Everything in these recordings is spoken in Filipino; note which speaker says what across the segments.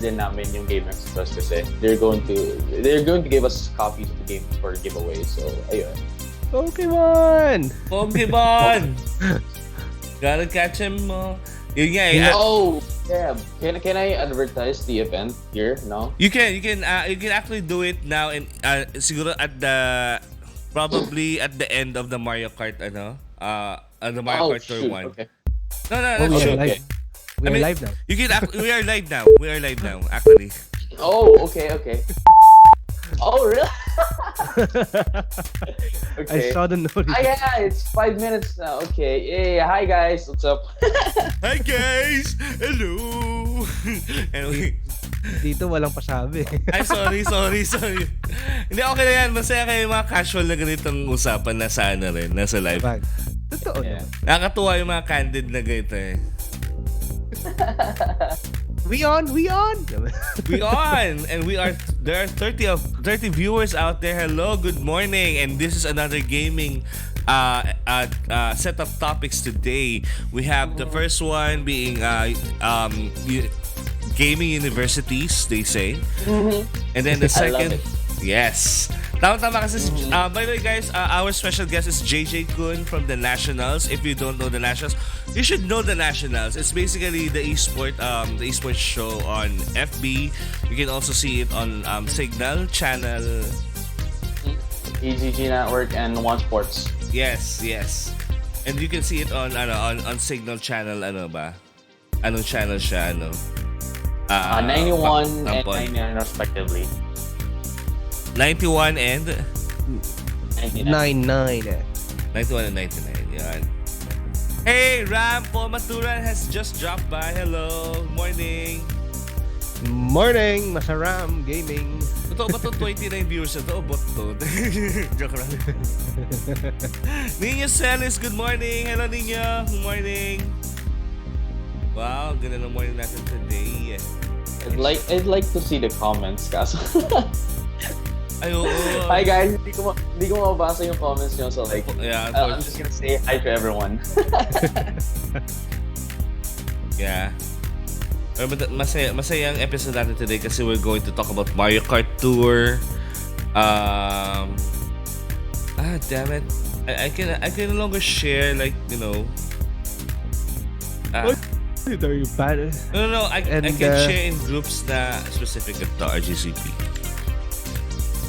Speaker 1: din namin yung Game Express kasi they're going to give us copies of the game for giveaway. So, ayun.
Speaker 2: Pokemon!
Speaker 3: Gotta catch him. Yun nga eh.
Speaker 1: Oh, yeah. Can I advertise the event here? No.
Speaker 3: You can actually do it now and siguro probably at the end of the Mario Kart the Mario Kart Tour 1.
Speaker 1: Okay.
Speaker 3: No,
Speaker 2: we
Speaker 1: Okay,
Speaker 2: are live. We are live now.
Speaker 3: You can we are live now. We are live now actually.
Speaker 1: Oh, okay. Oh, really?
Speaker 2: I
Speaker 1: Okay.
Speaker 2: saw the notification.
Speaker 1: Yeah, it's 5 minutes now. Okay. Yeah. Hi guys, what's up?
Speaker 3: Hi guys! Hello! Anyway.
Speaker 2: Dito walang pasabi.
Speaker 3: Ay, sorry. Hindi, okay na yan. Masaya kayo mga casual na ganitong usapan na sana rin. Nasa live.
Speaker 2: Totoo
Speaker 1: Yeah.
Speaker 2: naman.
Speaker 3: Nakakatuwa yung mga candid na ganito eh.
Speaker 2: We on!
Speaker 3: We on! And there are 30 viewers out there. Hello, good morning. And this is another gaming set of topics today. We have the first one being gaming universities, they say. And then the second, yes. Tama kasi, by the way guys, our special guest is JJ-Kun from the Nationals. If you don't know the Nationals, you should know the Nationals. It's basically the esport show on FB. You can also see it on Signal channel.
Speaker 1: EGG Network and One Sports.
Speaker 3: Yes. And you can see it on Signal channel Anong channel siya
Speaker 1: 91 and 99 respectively.
Speaker 3: 91 and
Speaker 1: 99.
Speaker 3: 91 and 99. Yan. Hey, Ram Pomaturan has just dropped by. Hello. Morning.
Speaker 2: Morning, Masaram Gaming.
Speaker 3: Totoo ba ito 29 viewers na ito? O bot to? Joke lang. Ninyo Celis, good morning. Hello, Ninyo. Good morning. Wow, ganda ng morning natin today.
Speaker 1: I'd like to see the comments, kaso.
Speaker 3: Ay, oo.
Speaker 1: Hi guys, hindi ko mabasa yung comments nyo, so like,
Speaker 3: Yeah,
Speaker 1: I'm just gonna say hi to everyone.
Speaker 3: Yeah. Masaya ang episode natin today kasi we're going to talk about Mario Kart Tour. Damn it. I can no longer share
Speaker 2: Are you bad?
Speaker 3: No. I can share in groups na specific to RGCP.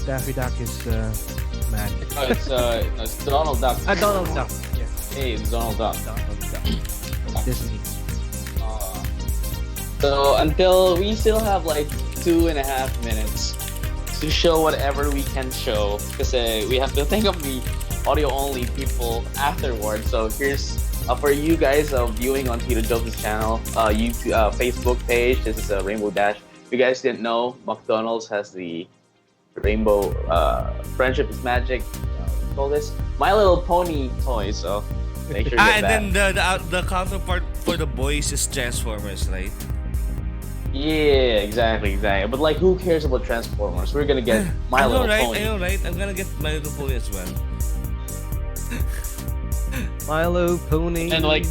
Speaker 2: Daffy Duck is mad.
Speaker 1: Oh, it's Donald Duck.
Speaker 2: Donald Duck. Yeah.
Speaker 1: Hey, it's Donald Duck.
Speaker 2: Donald Duck. Disney.
Speaker 1: So until we still have like 2.5 minutes to show whatever we can show, because we have to think of the audio only people afterwards. So here's for you guys viewing on Tito Jose's channel, YouTube, Facebook page. This is a Rainbow Dash. If you guys didn't know, McDonald's has the Rainbow Friendship is Magic. Call this My Little Pony toy. So make sure you get that.
Speaker 3: And then the counterpart for the boys is Transformers, right?
Speaker 1: Yeah, exactly. But like, who cares about Transformers? We're gonna get My Little Pony.
Speaker 3: I know, right? I'm gonna get My Little Pony as well.
Speaker 2: Milo Pony.
Speaker 1: And like,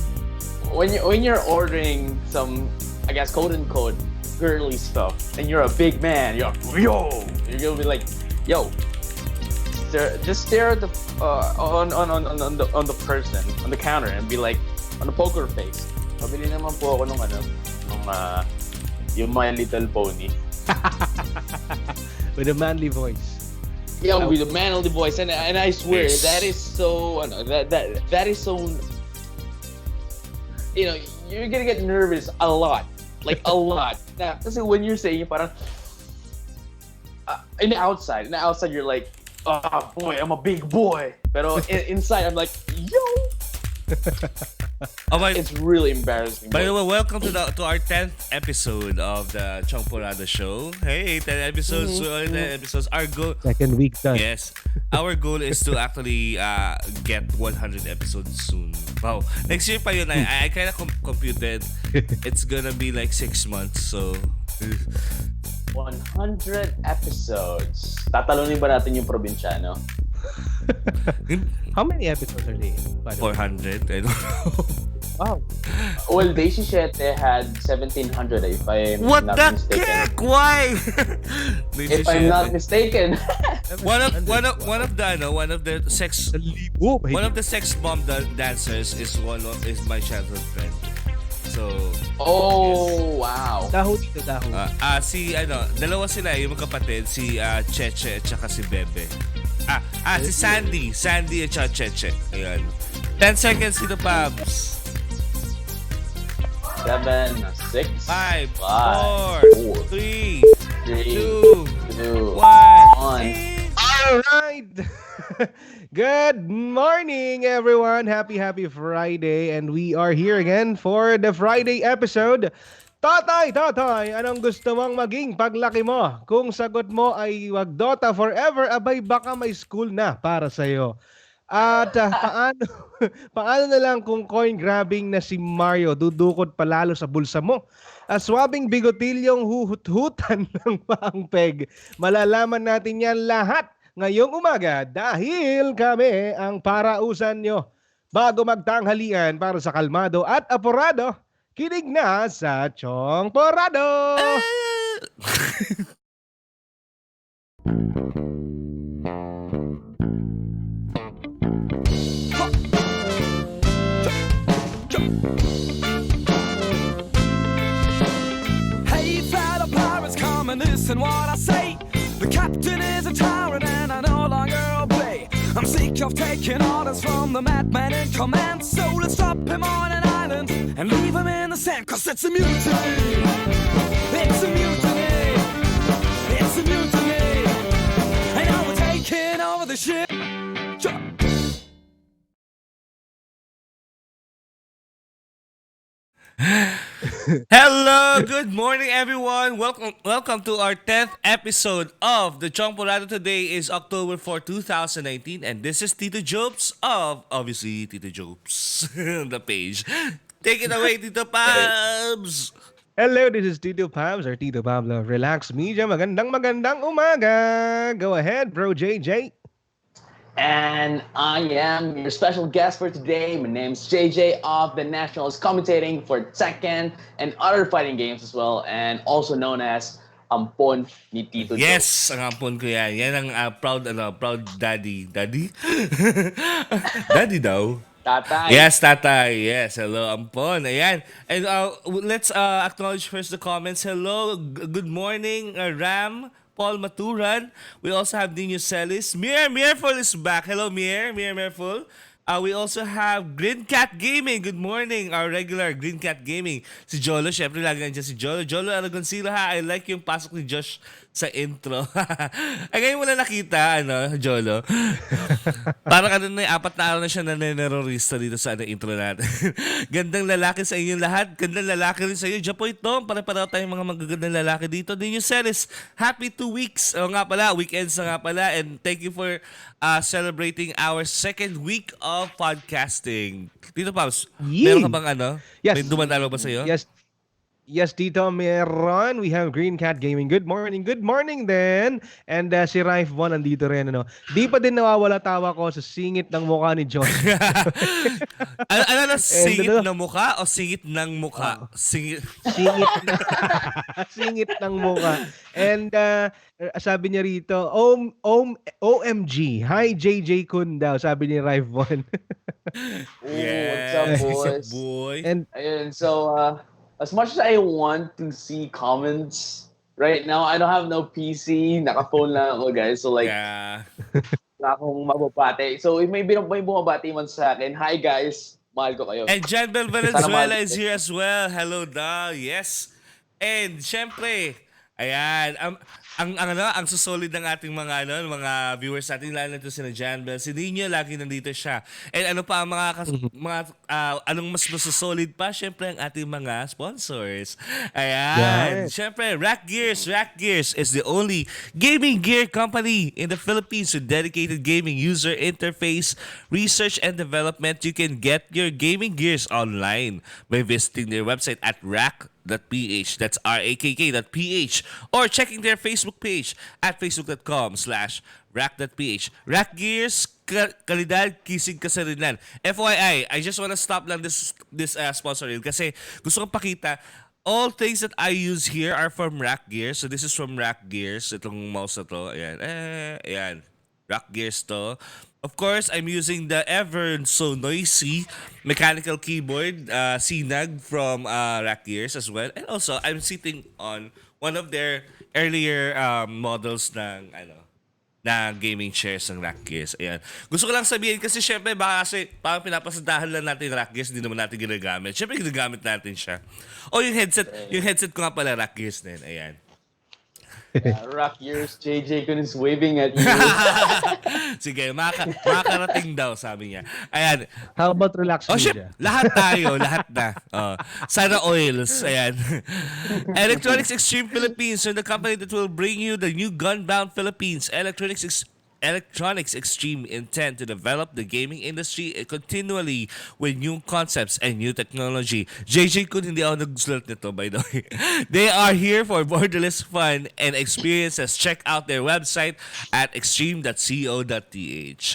Speaker 1: when you're ordering some, I guess, quote unquote girly stuff, and you're a big man, you're gonna be like, yo, just stare at the on the person on the counter and be like, on the poker face. Pabili naman po ako nung yung My Little Pony.
Speaker 2: With a manly voice.
Speaker 1: Yeah, with a manly voice, and I swear
Speaker 3: Yes.
Speaker 1: that is so that is so. You know, you're gonna get nervous a lot, like a lot. Now, kasi when you're saying parang in the outside you're like, oh boy, I'm a big boy. Pero inside I'm like, yo. It's really embarrassing.
Speaker 3: By the way, welcome to our 10th episode of the Tsongporado show. Hey, 10 episodes. 10 episodes. Our goal.
Speaker 2: Second week done.
Speaker 3: Yes, our goal is to actually get 100 episodes soon. Wow, next year pa yun. I kind of computed. It's gonna be like 6 months. So
Speaker 1: 100 episodes. Tatalunin ba natin yung probinsyano?
Speaker 2: How many episodes are they?
Speaker 3: 400. I don't know.
Speaker 2: Wow.
Speaker 1: Well, Daisy Shete had 1,700 if I'm
Speaker 3: What
Speaker 1: not
Speaker 3: the
Speaker 1: mistaken.
Speaker 3: heck? Why?
Speaker 1: If I'm not mistaken.
Speaker 3: one of the sex one of the sex bomb dancers is my childhood friend. So
Speaker 1: Oh, wow.
Speaker 2: Daho dito, daho.
Speaker 3: dalawa sila yung magkapatid, si Cheche at saka si Bebe. Si Sandy at saka Cheche. Ayun. 10 seconds dito, Pabs.
Speaker 1: 7, 6,
Speaker 3: 5,
Speaker 1: 4,
Speaker 3: 3,
Speaker 1: 2,
Speaker 3: 2, 1.
Speaker 1: 1.
Speaker 2: Alright! Good morning, everyone! Happy Friday, and we are here again for the Friday episode. Totoy, anong gusto mong maging paglaki mo? Kung sagot mo ay wag Dota forever, abay baka may school na para sa'yo. At paano na lang kung coin grabbing na si Mario dudukot palalo sa bulsa mo? Swabeng bigotilyong huthutan ng paang peg. Malalaman natin yan lahat ngayong umaga dahil kami ang parausan nyo. Bago magtanghalian para sa kalmado at apurado, kinig na sa Tsongporado!
Speaker 4: Hey, fellow pirates, come and listen what I say. The captain is a tyrant and I no longer obey. I'm sick of taking orders from the madman in command. So let's drop him on an island and leave him in the sand. Cause it's a mutiny. It's a mutiny. It's a mutiny. And now we're taking over the ship.
Speaker 3: Hello, good morning everyone. Welcome to our 10th episode of the Tsongporado. Today is October 4, 2019 and this is Tito Jobs of obviously Tito Jobs the page. Take it away, Tito Pabs.
Speaker 2: Hello, this is Tito Pabs or Tito Pablo. Relax Media. Magandang umaga. Go ahead, bro JJ.
Speaker 1: And I am your special guest for today. My name's JJ of the Nationals, commentating for Tekken and other fighting games as well, and also known as Ampon ni Tito Joe.
Speaker 3: Yes, ang ampon ko yan. Yan ang proud daddy. Daddy? Daddy daw.
Speaker 1: Tatay.
Speaker 3: Yes, tatay. Yes, hello, ampon. Ayan. And let's acknowledge first the comments. Hello, good morning, Ram. Paul Maturan. We also have Dino Celis. Mirful is back. Hello, Mirful. We also have Green Cat Gaming. Good morning, our regular Green Cat Gaming. Si Jolo, syempre lagi nandiyan si Jolo. Jolo Aragoncillo ha. I like yung pasok ni Josh sa intro. Ay, ngayon mo na nakita, Jolo. Parang na 4 na araw na siya na nerorista dito sa intro natin. Gandang lalaki sa inyong lahat. Gandang lalaki rin sa iyo. Japoy Tom, pare-pareho tayong mga magagandang lalaki dito. Dino Celis, happy 2 weeks. O nga pala, weekends na nga pala. And thank you for celebrating our second week of podcasting. Tito Paus, meron ka bang
Speaker 2: Yes.
Speaker 3: May dumandalo ba sa'yo?
Speaker 2: Yes, Tito, meron. We have Green Cat Gaming. Good morning then. And si Rife Von nandito rin. Di pa din nawawala tawa ko sa singit ng mukha ni Josh.
Speaker 3: Singit ng mukha o singit ng mukha? Singit
Speaker 2: ng mukha. And sabi niya rito, OMG. Hi, JJ-Kun daw. Sabi ni Rife Von.
Speaker 1: What's up, boys?
Speaker 3: Boy.
Speaker 2: And
Speaker 1: so, as much as I want to see comments right now, I don't have no PC. Naka-phone lang ako, guys. So, wala akong mababate. So, if may bumabati man sa akin, hi, guys. Mahal ko kayo.
Speaker 3: And Janbel Valenzuela is here as well. Hello, Dal. Yes. And, syempre, ayan, ang susolid ng ating mga viewers natin, lalo na ito si Janbel. Si Nino, lagi nandito siya. And ano pa ang anong mas masusolid pa? Syempre ang ating mga sponsors. Ayan.
Speaker 2: Yes.
Speaker 3: Syempre, Rack Gears is the only gaming gear company in the Philippines with dedicated gaming user interface, research and development. You can get your gaming gears online by visiting their website at rack.ph. That's rakk.ph, or checking their Facebook page at facebook.com/rack.ph. Rack Gears, kalidad, kisig kasarinan. FYI, I just wanna stop lang this sponsor reel kasi gusto kong pakita all things that I use here are from Rack Gears. So this is from Rack Gears. Itong mouse na to. Ayan. Ayan. Rack Gears to. Of course, I'm using the ever so noisy mechanical keyboard, Sinag from Rack Gears as well. And also, I'm sitting on one of their earlier models ng na gaming chairs ng Rack Gears. Ayan. Gusto ko lang sabihin kasi syempre baka kasi parang pinapasadahan lang natin yung Rack Gears, hindi naman natin ginagamit. Syempre ginagamit natin siya. O yung headset ko nga pala Rack Gears din. Ayan.
Speaker 1: Rack Gears, JJ-Kun is waving at you.
Speaker 3: Sige, makakarating daw, sabi niya. Ayan.
Speaker 2: How about relax
Speaker 3: media? Lahat tayo, lahat na. Sana Oils, ayan. Electronics Extreme Philippines are the company that will bring you the new Gunbound Philippines. Electronics Extreme intend to develop the gaming industry continually with new concepts and new technology. JJ-Kun, hindi ako nagsulat nito, by the way. They are here for borderless fun and experiences. Check out their website at extreme.co.th.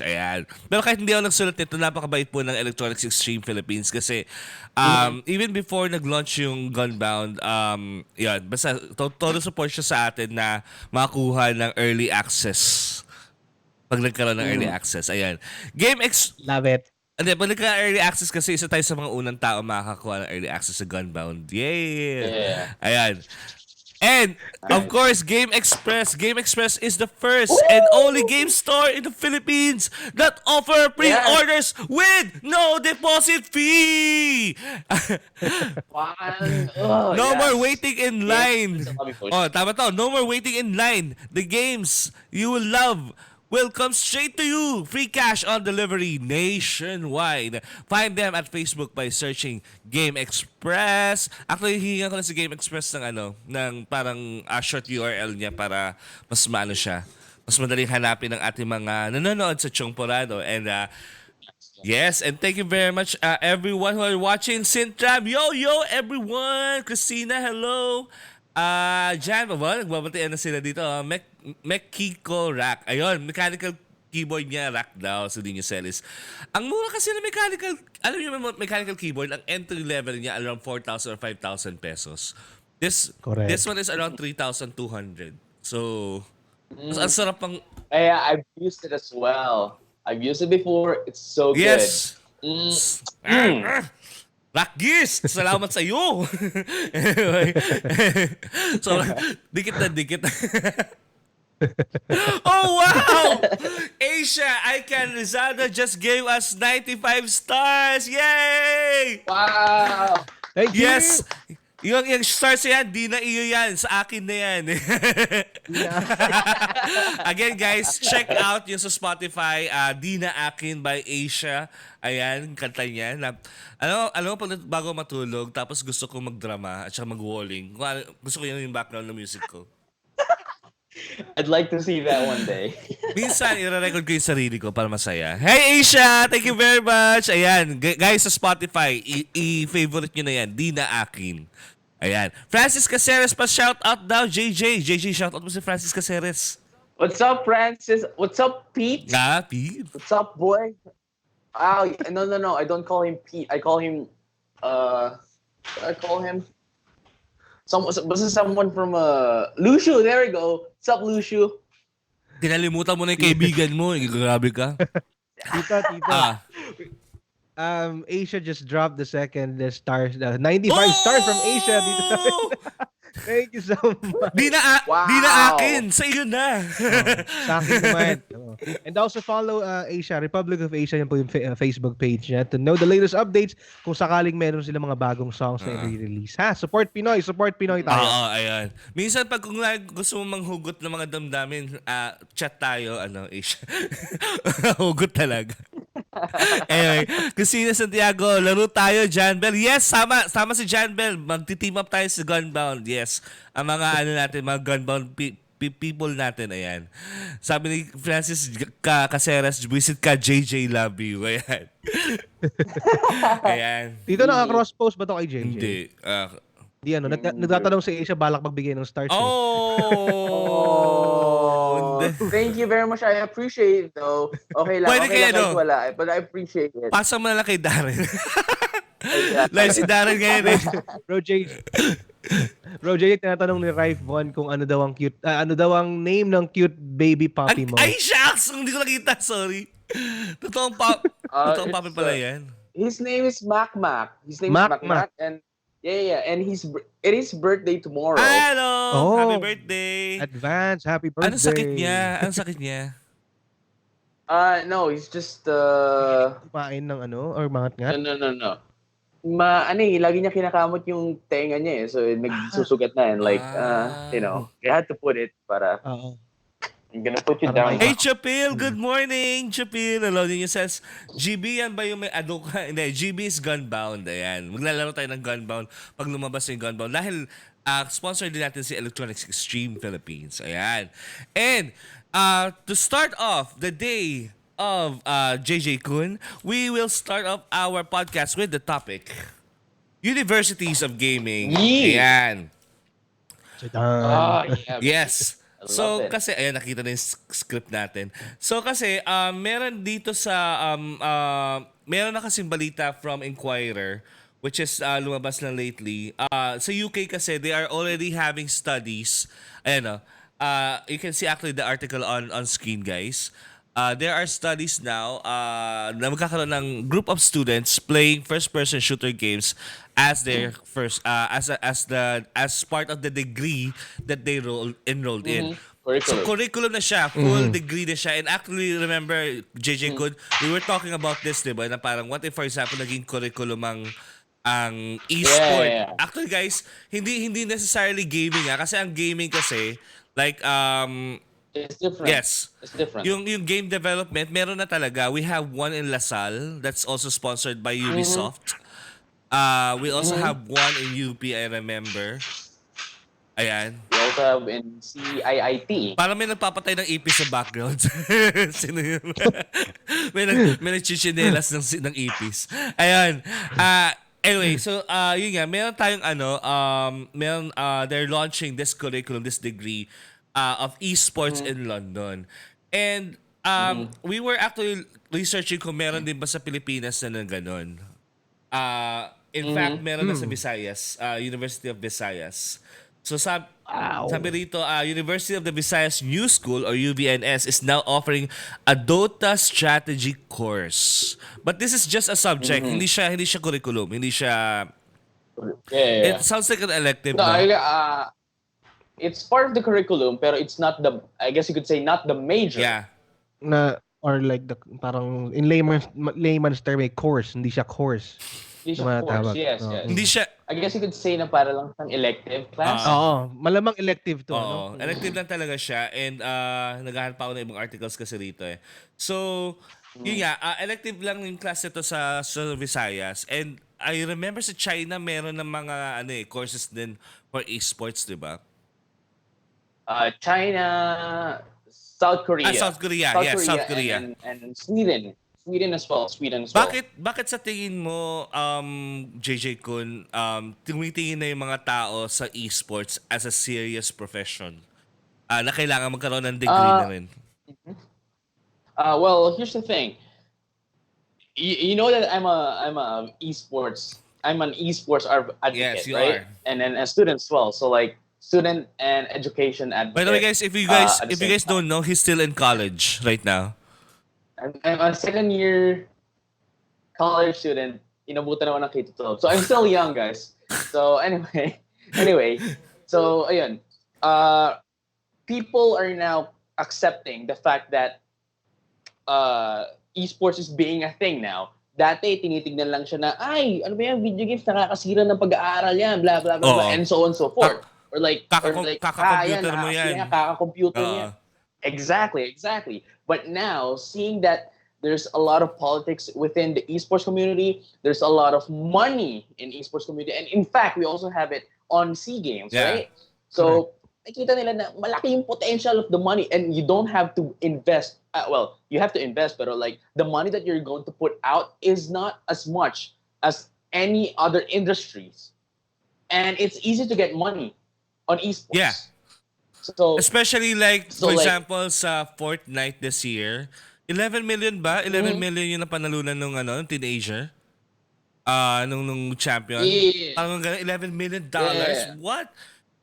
Speaker 3: Ayan. Pero kahit hindi ako nagsulat nito, napakabait po ng Electronics Extreme Philippines kasi even before nag-launch yung Gunbound, yan, basta todo support siya sa atin na makuha ng early access. Pag nagkaroon ng early access, ayan.
Speaker 2: Love it.
Speaker 3: Hindi, pag nagkaroon ng early access kasi isa tayo sa mga unang tao makakakuha ng early access sa Gunbound. Yeah. Ayan. And, of course, Game Express. Game Express is the first and only game store in the Philippines that offer pre-orders with no deposit fee. No more waiting in line. Tama to. No more waiting in line. The games you will love will come straight to you. Free cash on delivery nationwide. Find them at Facebook by searching Game Express. Actually, hihingan ko na si Game Express ng parang short URL niya para mas maano siya. Mas madaling hanapin ng ating mga nanonood sa Tsongporado. And yes, and thank you very much everyone who are watching Sintram. Yo, everyone! Christina, hello! Jan, nagbabatian na sila dito. Mekiko Rack. Ayun, mechanical keyboard niya, Rack daw, sa Dinyo Celis. Ang mura kasi na mechanical, alam niyo mechanical keyboard, ang entry level niya around 4,000 or 5,000 pesos. This one is around 3,200. So, ang sarap pang...
Speaker 1: I've used it as well. I've used it before. It's so good.
Speaker 3: Yes. Rack Gears! Salamat sa iyo! Anyway. So, dikit na dikit. Oh, wow! Asia, Icon Rizada just gave us 95 stars! Yay!
Speaker 1: Wow!
Speaker 2: Thank you!
Speaker 3: Yes! Yung stars yan, di na iyo yan. Sa akin na yan. Again, guys, check out yung sa Spotify, Di na Akin by Asia. Ayan, kanta niya. Alam mo, pag bago matulog, tapos gusto ko magdrama at saka mag-walling. Gusto ko yung background ng music ko.
Speaker 1: I'd like to see that one day.
Speaker 3: Minsan, i-record ko yung sarili ko para masaya. Hey, Asia! Thank you very much! Ayan, guys sa Spotify, i-favorite nyo na yan. Di na Akin. Ayan. Francis Caceres pa shoutout daw. JJ, shoutout mo si Francis Caceres.
Speaker 1: What's up, Francis? What's up, Pete?
Speaker 3: Pete?
Speaker 1: What's up, boy? No. I don't call him Pete. I call him, someone from, Lucio. There we go. What's up, Lucio?
Speaker 3: Tinalimutan mo na yung kaibigan mo. Grabe ka.
Speaker 2: Tita. Asia just dropped the second stars. 95 stars from Asia. Dito sa Thank you so much.
Speaker 3: Di na akin. Sa iyo na.
Speaker 2: Sa akin naman. And also follow Asia, Republic of Asia, yan po yung Facebook page niya to know the latest updates kung sakaling meron sila mga bagong songs na i-release. Support Pinoy tayo.
Speaker 3: Ayan. Minsan pag kung gusto mo manghugot ng mga damdamin, chat tayo, Asia. Hugot talaga. Anyway, Christina Santiago, laro tayo, Janbel. Yes, sama si Janbel. Magti-team up tayo sa Gunbound. Yes. Ang mga natin, mga Gunbound people natin, ayan. Sabi ni Francis Caceres, visit ka, JJ, love you. Ayan. Ayan.
Speaker 2: Dito naka-cross-post ba to kay JJ?
Speaker 3: Hindi.
Speaker 2: Nagtatanong si Asia balak magbigay ng stars.
Speaker 3: Oh!
Speaker 1: Thank you very much. I appreciate it though. Okay lang.
Speaker 3: Pwede
Speaker 1: Okay
Speaker 3: kaya,
Speaker 1: lang kahit wala. But I appreciate it.
Speaker 3: Pasa mo na lang kay Darren.
Speaker 1: Exactly.
Speaker 3: Live si Darren ngayon eh.
Speaker 2: Bro Jay, tinatanong ni Rife Von kung ano daw ang name ng cute baby puppy mo.
Speaker 3: Ay, shucks! Hindi ko nakita, sorry. Totoong puppy pala yan.
Speaker 1: His name is Mac. His name
Speaker 2: Mac.
Speaker 1: is Mac. And yeah. And it is birthday tomorrow.
Speaker 3: Hello!
Speaker 2: Oh.
Speaker 3: Happy birthday!
Speaker 2: Advance, happy birthday.
Speaker 3: Anong sakit niya?
Speaker 1: No, he's just
Speaker 2: Kumain ng or mangat-ngat?
Speaker 1: No. Lagi niya kinakamot yung tenga niya eh. So nagsusugat na and like you had to put it para I'm gonna put you down.
Speaker 3: Hey, Chapil! Good morning, Chapil! Hello din says, GB yan ba yung may adoka? Hindi, GB is Gunbound. Ayan. Maglalaro tayo ng Gunbound pag lumabas yung Gunbound. Dahil sponsor din natin si Electronics Extreme Philippines. Ayan. And to start off the day of JJ-Kun, we will start off our podcast with the topic, Universities of Gaming. Ayan.
Speaker 1: Yeah.
Speaker 3: Yes. So
Speaker 1: it.
Speaker 3: kasi ayan, nakita na yung script natin. So kasi meron dito sa meron na kasing balita from Inquirer which is lumabas lang lately. Sa UK kasi they are already having studies. Ayan you can see actually the article on screen, guys. There are studies now na magkakaroon ng group of students playing first-person shooter games as their first as part of the degree that they enrolled in.
Speaker 1: Curriculum.
Speaker 3: So curriculum na siya, full degree na siya. And actually, remember, JJ-Kun, we were talking about this, diba? Na parang what if, for example, naging curriculum ang e-sport.
Speaker 1: Yeah.
Speaker 3: Actually, guys, hindi necessarily gaming kasi ang gaming kasi, like,
Speaker 1: It's different.
Speaker 3: yes.
Speaker 1: It's different.
Speaker 3: Yung game development, meron na talaga. We have one in LaSalle that's also sponsored by Ubisoft. We also have one in UP, I remember. Ayan.
Speaker 1: We also have in CIIT.
Speaker 3: Parang may nagpapatay ng ipis sa background. Sino yun? may nagchichinelas ng ipis. Ayan. Anyway, so yun nga, meron tayong they're launching this curriculum, this degree of esports in London. And we were actually researching kung meron din ba sa Pilipinas na ganon. In fact, meron na sa Visayas, University of Visayas. So sabi rito, University of the Visayas New School or UVNS is now offering a DOTA strategy course. But this is just a subject, hindi siya curriculum, hindi siya
Speaker 1: Yeah.
Speaker 3: It sounds like an elective.
Speaker 1: No, it's part of the curriculum, pero it's not the, I guess you could say, not the major.
Speaker 3: Yeah.
Speaker 2: Or like the parang in layman's term, course, hindi siya course.
Speaker 1: Hindi siya course, yes.
Speaker 3: Hindi siya,
Speaker 1: I guess you could say na para lang siyang elective class.
Speaker 2: Oo, malamang elective to.
Speaker 3: Oo, elective lang talaga siya. And naghahanap pa ako ng ibang articles kasi rito eh. So, yun nga, elective lang yung class ito sa Visayas. And I remember sa China, meron ng mga courses din for esports, di ba?
Speaker 1: China, South Korea.
Speaker 3: South Korea.
Speaker 1: And Sweden. Sweden as well.
Speaker 3: Bakit sa tingin mo, JJ-Kun, tumitingin na yung mga tao sa esports as a serious profession? Na kailangan magkaroon ng degree na rin?
Speaker 1: Well, here's the thing. You know that I'm an esports advocate,
Speaker 3: yes, you
Speaker 1: right?
Speaker 3: are.
Speaker 1: And then a student as well. So like student and education advocate.
Speaker 3: By the way, guys, if you guys don't know, he's still in college right now.
Speaker 1: I'm a second year college student. Inabutan ako ng K-12. So I'm still young, guys. So anyway. So ayun. People are now accepting the fact that esports is being a thing now. Dati, tinitignan lang siya na, ay, ano ba yan, video games, nakakasira ng pag-aaral yan, blah, blah, blah, blah, and so on and so forth. Or like,
Speaker 3: kaka-computer mo yan.
Speaker 1: Kaka-computer niya. Exactly. But now, seeing that there's a lot of politics within the esports community, there's a lot of money in esports community, and in fact, we also have it on SEA Games, right? So, nakita nila na malaki yung potential of the money, and you don't have to invest. Well, you have to invest, but like the money that you're going to put out is not as much as any other industries, and it's easy to get money on esports.
Speaker 3: Yeah.
Speaker 1: So
Speaker 3: Especially like,
Speaker 1: so
Speaker 3: for
Speaker 1: like
Speaker 3: example, sa Fortnite this year, 11 million ba? 11 million yung napanalunan nung nung teenager. Nung champion.
Speaker 1: yeah,
Speaker 3: Parang ganun, $11 million.
Speaker 1: yeah,
Speaker 3: What?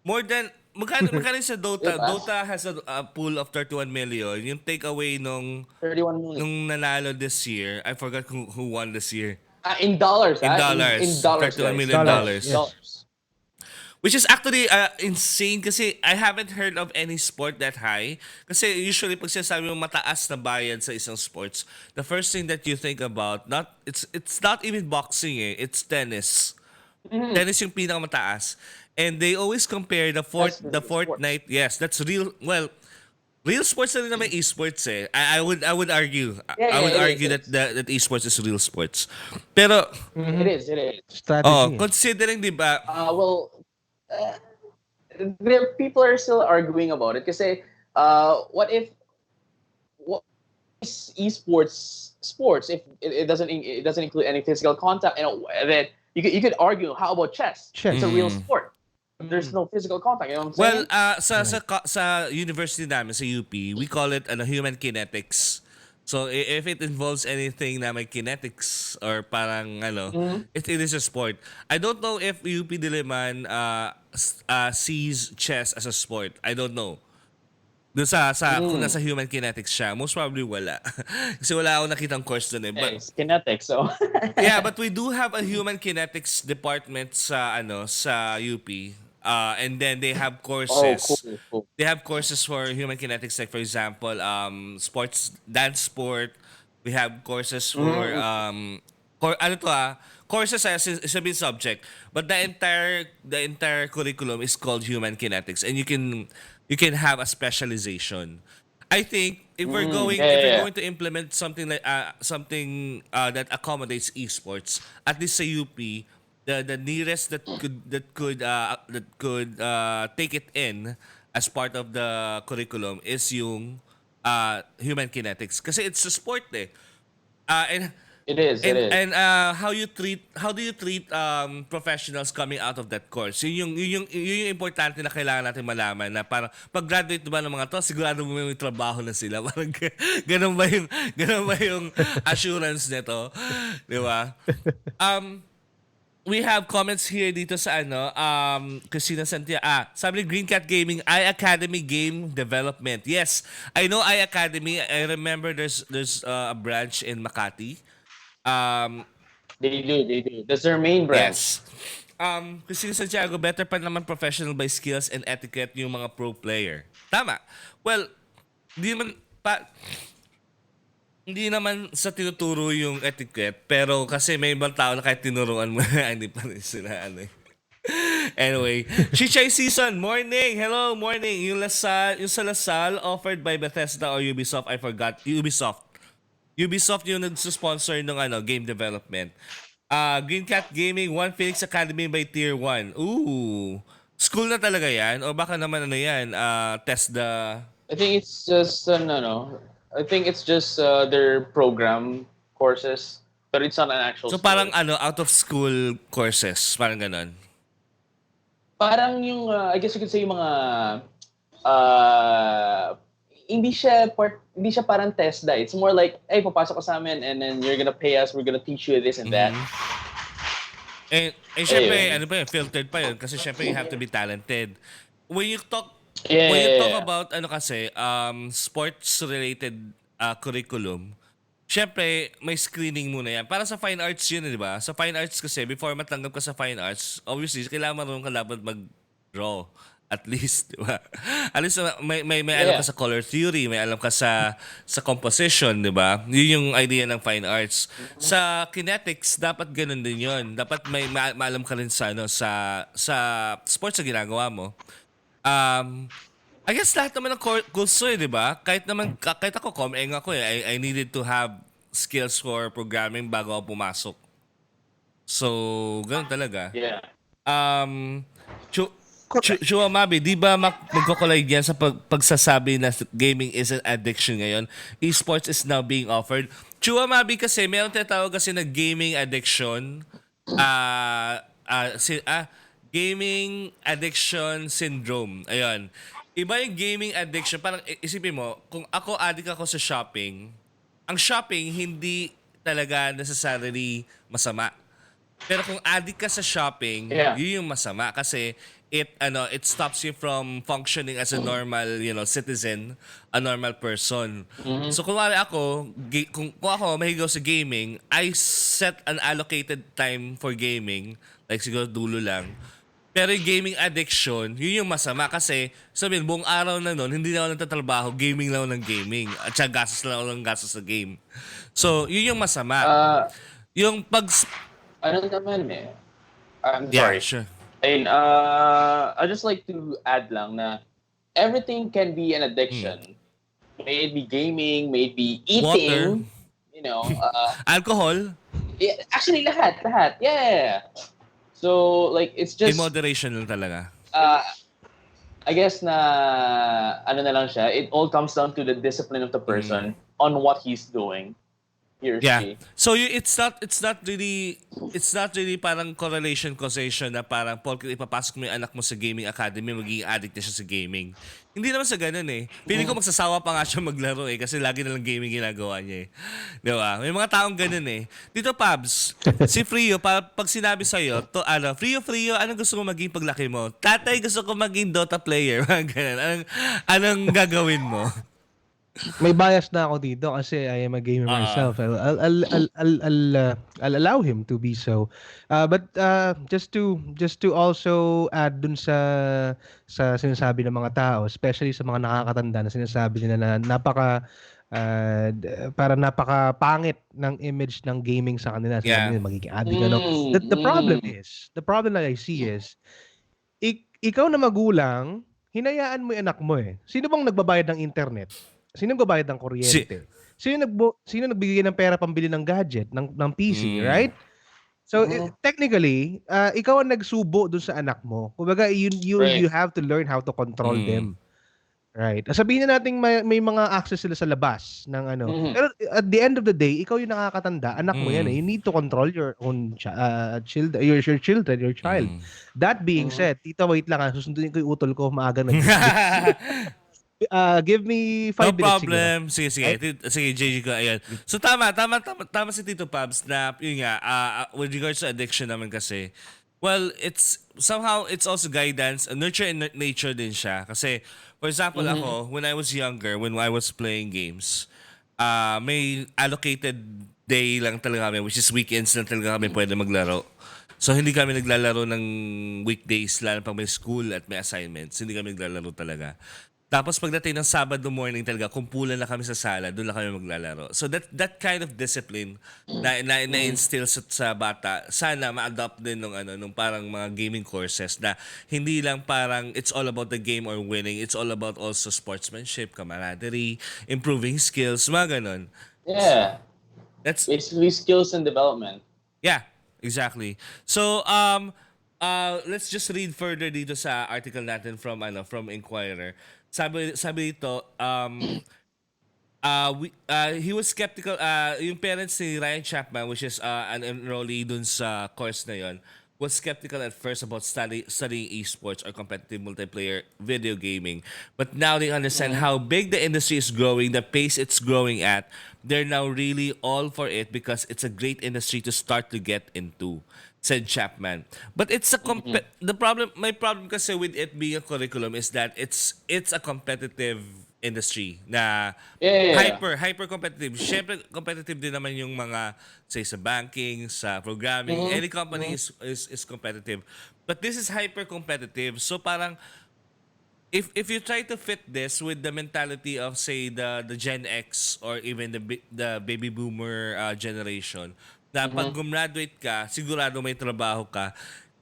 Speaker 3: More than magkano sa Dota?
Speaker 1: diba?
Speaker 3: Dota has a pool of 31 million. Yung takeaway
Speaker 1: 31 million.
Speaker 3: nung nanalo this year, I forgot who won this year.
Speaker 1: In dollars,
Speaker 3: In
Speaker 1: in
Speaker 3: dollars,
Speaker 1: dollars,
Speaker 3: 31
Speaker 1: guys.
Speaker 3: million
Speaker 2: Dollars,
Speaker 3: dollars.
Speaker 2: yes.
Speaker 1: Dollars.
Speaker 3: Which is actually insane kasi I haven't heard of any sport that high. Kasi usually pag sinasabi mo mataas na bayad sa isang sports, the first thing that you think about, it's not even boxing it's tennis. Tennis yung pinakamataas. And they always compare the
Speaker 1: That's
Speaker 3: the
Speaker 1: the sport.
Speaker 3: Fortnite. Yes, that's real. Well, real sports na rin naman esports I would argue.
Speaker 1: Yeah,
Speaker 3: I would
Speaker 1: it
Speaker 3: argue
Speaker 1: is.
Speaker 3: that esports is real sports. Pero
Speaker 1: It is.
Speaker 2: Strategy.
Speaker 3: considering 'di ba,
Speaker 1: Well, uh, there people are still arguing about it kasi what if what is esports sports if it doesn't include any physical contact, and then you could argue, how about chess?
Speaker 2: Chess.
Speaker 1: It's a real sport. There's no physical contact, you know what I'm
Speaker 3: well,
Speaker 1: saying?
Speaker 3: sa university namin sa UP, we call it human kinetics. So if it involves anything na may kinetics or parang it is a sport. I don't know if UP Diliman sees chess as a sport. I don't know. Doon kung nasa human kinetics siya, most probably wala. Kasi wala akong nakitang course doon
Speaker 1: Yeah,
Speaker 3: But
Speaker 1: it's kinetic, so
Speaker 3: yeah, but we do have a human kinetics department sa UP. And then they have courses.
Speaker 1: cool.
Speaker 3: They have courses for human kinetics, like for example, sports, dance sport. We have courses for courses as is a bit subject, but the entire curriculum is called human kinetics, and you can have a specialization. I think if we're going to implement something like something that accommodates esports, at least sa UP, the nearest that could take it in as part of the curriculum is yung human kinetics, kasi it's a sport and
Speaker 1: it is.
Speaker 3: how do you treat professionals coming out of that course? Yun yung importante na kailangan natin malaman, na parang pag graduate ba ng mga to, sigurado mo may trabaho na sila. Parang ganun ba yung assurance nito, di ba? We have comments here dito sa Christina Santiago. Sabi ni Green Cat Gaming, iAcademy Game Development. Yes, I know iAcademy. I remember there's a branch in Makati.
Speaker 1: They do. That's their main branch.
Speaker 3: Yes. Christina Santiago, better pa naman professional by skills and etiquette yung mga pro player. Tama. Well, hindi naman sa tinuturo yung etiquette, pero kasi may ibang tao na kahit tinuruan mo hindi pa rin sila Anyway, Chichay Season, morning! Hello, morning! Yung sa Lasal, offered by Bethesda or Ubisoft, I forgot. Ubisoft yung nagsusponsor ng game development. Green Cat Gaming, One Phoenix Academy by Tier 1. Ooh! School na talaga yan? O baka naman test the...
Speaker 1: I think it's just no. I think it's just their program courses, but it's not an actual
Speaker 3: So
Speaker 1: school.
Speaker 3: parang out of school courses, parang ganon.
Speaker 1: Parang yung I guess you could say yung mga hindi siya parang TESDA. It's more like, hey, papasok ka sa amin and then you're gonna pay us, we're gonna teach you this and that.
Speaker 3: And syempre, filtered pa yun kasi syempre you have to be talented. When you talk about sports-related curriculum, syempre may screening muna yan. Para sa fine arts yun, di ba? Sa fine arts kasi, before matanggap ka sa fine arts, obviously, kailangan marunong ka dapat mag-draw. At least, di ba? At least may alam ka sa color theory, may alam ka sa composition, di ba? Yun yung idea ng fine arts. Sa kinetics, dapat ganun din yun. Dapat may maalam ka rin sa sports na ginagawa mo. I guess lahat naman ng kurso di ba? Kahit ako, com-eng ako I needed to have skills for programming bago ako pumasok. So, ganun talaga.
Speaker 1: Yeah.
Speaker 3: Chua Mabi, di ba magko-collide yan sa pagsasabi na gaming is an addiction ngayon? Esports is now being offered. Chua Mabi kasi, meron tinatawag kasi na gaming addiction. Gaming addiction syndrome. Ayun. Iba yung gaming addiction. Parang isipin mo, kung ako addict ako sa shopping, ang shopping hindi talaga necessarily masama. Pero kung addict ka sa shopping,
Speaker 1: Yeah.
Speaker 3: yun yung masama kasi it stops you from functioning as a normal, citizen, a normal person. So kung ako, kung ako mahigaw sa gaming, I set an allocated time for gaming, like siguro dulo lang. Pero yung gaming addiction, yun yung masama kasi sabihin, buong araw na nun, hindi na ako nagtatrabaho, gaming lang ako ng gaming. At saka gastos lang ako ng gastos sa game. So, yun yung masama.
Speaker 1: Uh,
Speaker 3: Yung pag...
Speaker 1: ano naman eh. I'm
Speaker 3: Yeah,
Speaker 1: sorry.
Speaker 3: sure.
Speaker 1: Ayun, I just like to add lang na everything can be an addiction. May it be gaming, may it be eating,
Speaker 3: Alcohol,
Speaker 1: yeah, actually lahat. Yeah. So like it's
Speaker 3: in
Speaker 1: just
Speaker 3: moderation lang talaga.
Speaker 1: I guess na ano na lang siya, it all comes down to the discipline of the person on what he's doing. He or
Speaker 3: Yeah.
Speaker 1: she.
Speaker 3: So it's not really parang correlation causation na parang porket ipapasok mo yung anak mo sa gaming academy, magiging addict na siya sa gaming. Hindi naman sa ganun eh. Feeling ko magsasawa pa nga siya maglaro eh kasi lagi na lang gaming ginagawa niya eh. Di ba? May mga taong ganun eh. Dito Pabs, si Frio, pag sinabi sa'yo, Frio, anong gusto mo maging paglaki mo? Tatay, gusto ko maging Dota player. Ganun. Anong gagawin mo?
Speaker 2: May bias na ako dito kasi I am a gamer myself. I'll allow him to be so. But just to also add dun sa sinasabi ng mga tao, especially sa mga nakakatanda na sinasabi nila na para napaka-pangit ng image ng gaming sa kanila. Sabi nila magiging addict ano. The problem that I see is ikaw na magulang, hinayaan mo yung anak mo eh. Sino bang nagbabayad ng internet? Sino nagbabayad ng kuryente? Sino nagbigay ng pera pambili ng gadget, ng PC, right? So technically, ikaw ang nagsubo dun sa anak mo. Kumbaga you have to learn how to control them. Right. Sabihin na natin may mga access sila sa labas ng ano. Pero at the end of the day, ikaw yung nakakatanda, anak mo yan eh. You need to control your own your child. That being said, tita wait lang susunduin ko yung utol ko maaga na. Give me 5 minutes.
Speaker 3: No problem. Sige.
Speaker 2: Right?
Speaker 3: Sige, JJ-Kun. Ayan. So, tama si Tito Pabs na, yun nga, with regards to addiction naman kasi, well, it's also guidance, nurture and nature din siya. Kasi, for example, ako, when I was younger, when I was playing games, may allocated day lang talaga kami, which is weekends lang talaga kami pwede maglaro. So, hindi kami naglalaro ng weekdays, lalo pag may school at may assignments. Hindi kami naglalaro talaga. Tapos pagdating ng Sabado morning talaga, kumpulan na kami sa sala, doon na kami maglalaro. So that kind of discipline na instill sa bata, sana ma-adopt din nung parang mga gaming courses na hindi lang parang it's all about the game or winning, it's all about also sportsmanship, camaraderie, improving skills, mga ganun.
Speaker 1: Yeah.
Speaker 3: That's
Speaker 1: basically skills and development.
Speaker 3: Yeah, exactly. So let's just read further dito sa article natin from Inquirer. Sabi dito, he was skeptical, yung parents ni Ryan Chapman, which is an enrollee dun sa course na yon, was skeptical at first about studying esports or competitive multiplayer video gaming. But now they understand how big the industry is growing, the pace it's growing at. They're now really all for it because it's a great industry to start to get into, said Chapman. But it's my problem kasi with it being a curriculum is that it's a competitive industry na hyper competitive. Syempre competitive din naman yung mga say sa banking, sa programming, any company is competitive. But this is hyper competitive. So parang if you try to fit this with the mentality of say the Gen X or even the baby boomer generation, na pag gumraduate ka, sigurado may trabaho ka,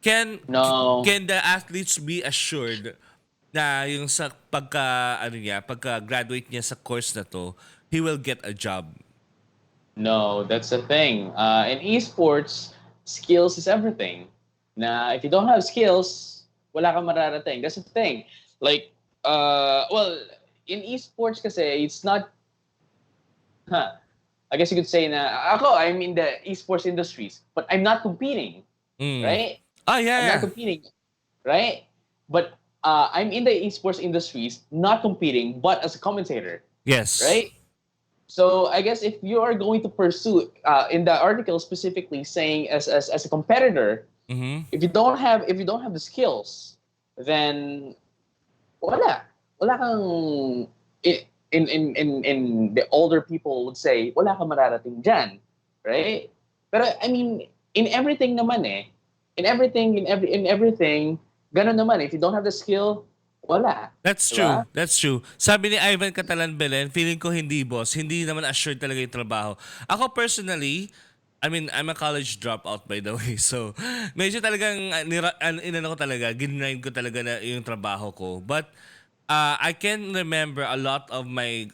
Speaker 3: can the athletes be assured na yung sa pagka-graduate niya sa course na to, he will get a job?
Speaker 1: No, that's the thing. In esports, skills is everything. Na if you don't have skills, wala kang mararating. That's the thing. Like, in esports kasi, it's not, I guess you could say na, I'm in the esports industries, but I'm not competing, right?
Speaker 3: Oh, yeah.
Speaker 1: I'm not competing, right? But I'm in the esports industries, not competing, but as a commentator,
Speaker 3: Yes.
Speaker 1: right? So I guess if you are going to pursue in the article specifically saying as a competitor,
Speaker 3: Mm-hmm.
Speaker 1: if you don't have the skills, then wala kang in the older people would say wala kang mararating diyan, right? Pero I mean in everything naman in everything ganun naman, if you don't have the skill, wala.
Speaker 3: That's true.
Speaker 1: Diba?
Speaker 3: That's true. Sabi ni Ivan Catalan Belen, feeling ko hindi boss, hindi naman assured talaga yung trabaho. Ako personally, I mean, I'm a college dropout by the way. So, medyo talagang inano ko talaga, ginrind ko talaga na yung trabaho ko. But I can remember a lot of my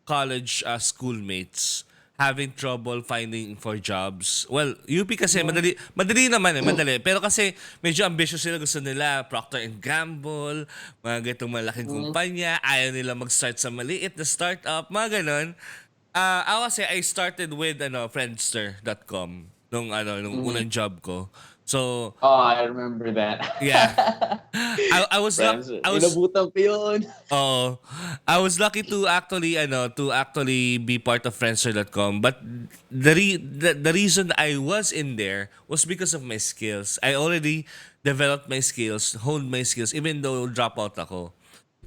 Speaker 3: college schoolmates having trouble finding for jobs. Well, UP kasi madali naman madali. Pero kasi medyo ambitious sila, gusto nila Procter and Gamble, mga ganitong malaking kumpanya, ayaw nila mag-start sa maliit na startup, mga ganon. Ako kasi I started with friendster.com nung unang job ko. So,
Speaker 1: Oh, I remember that.
Speaker 3: yeah. I was
Speaker 1: Friends,
Speaker 3: I was
Speaker 1: inabutan ko yun.
Speaker 3: Oh, I was lucky to actually be part of Friendster.com, but the reason I was in there was because of my skills. I already developed my skills, honed my skills, even though dropout ako.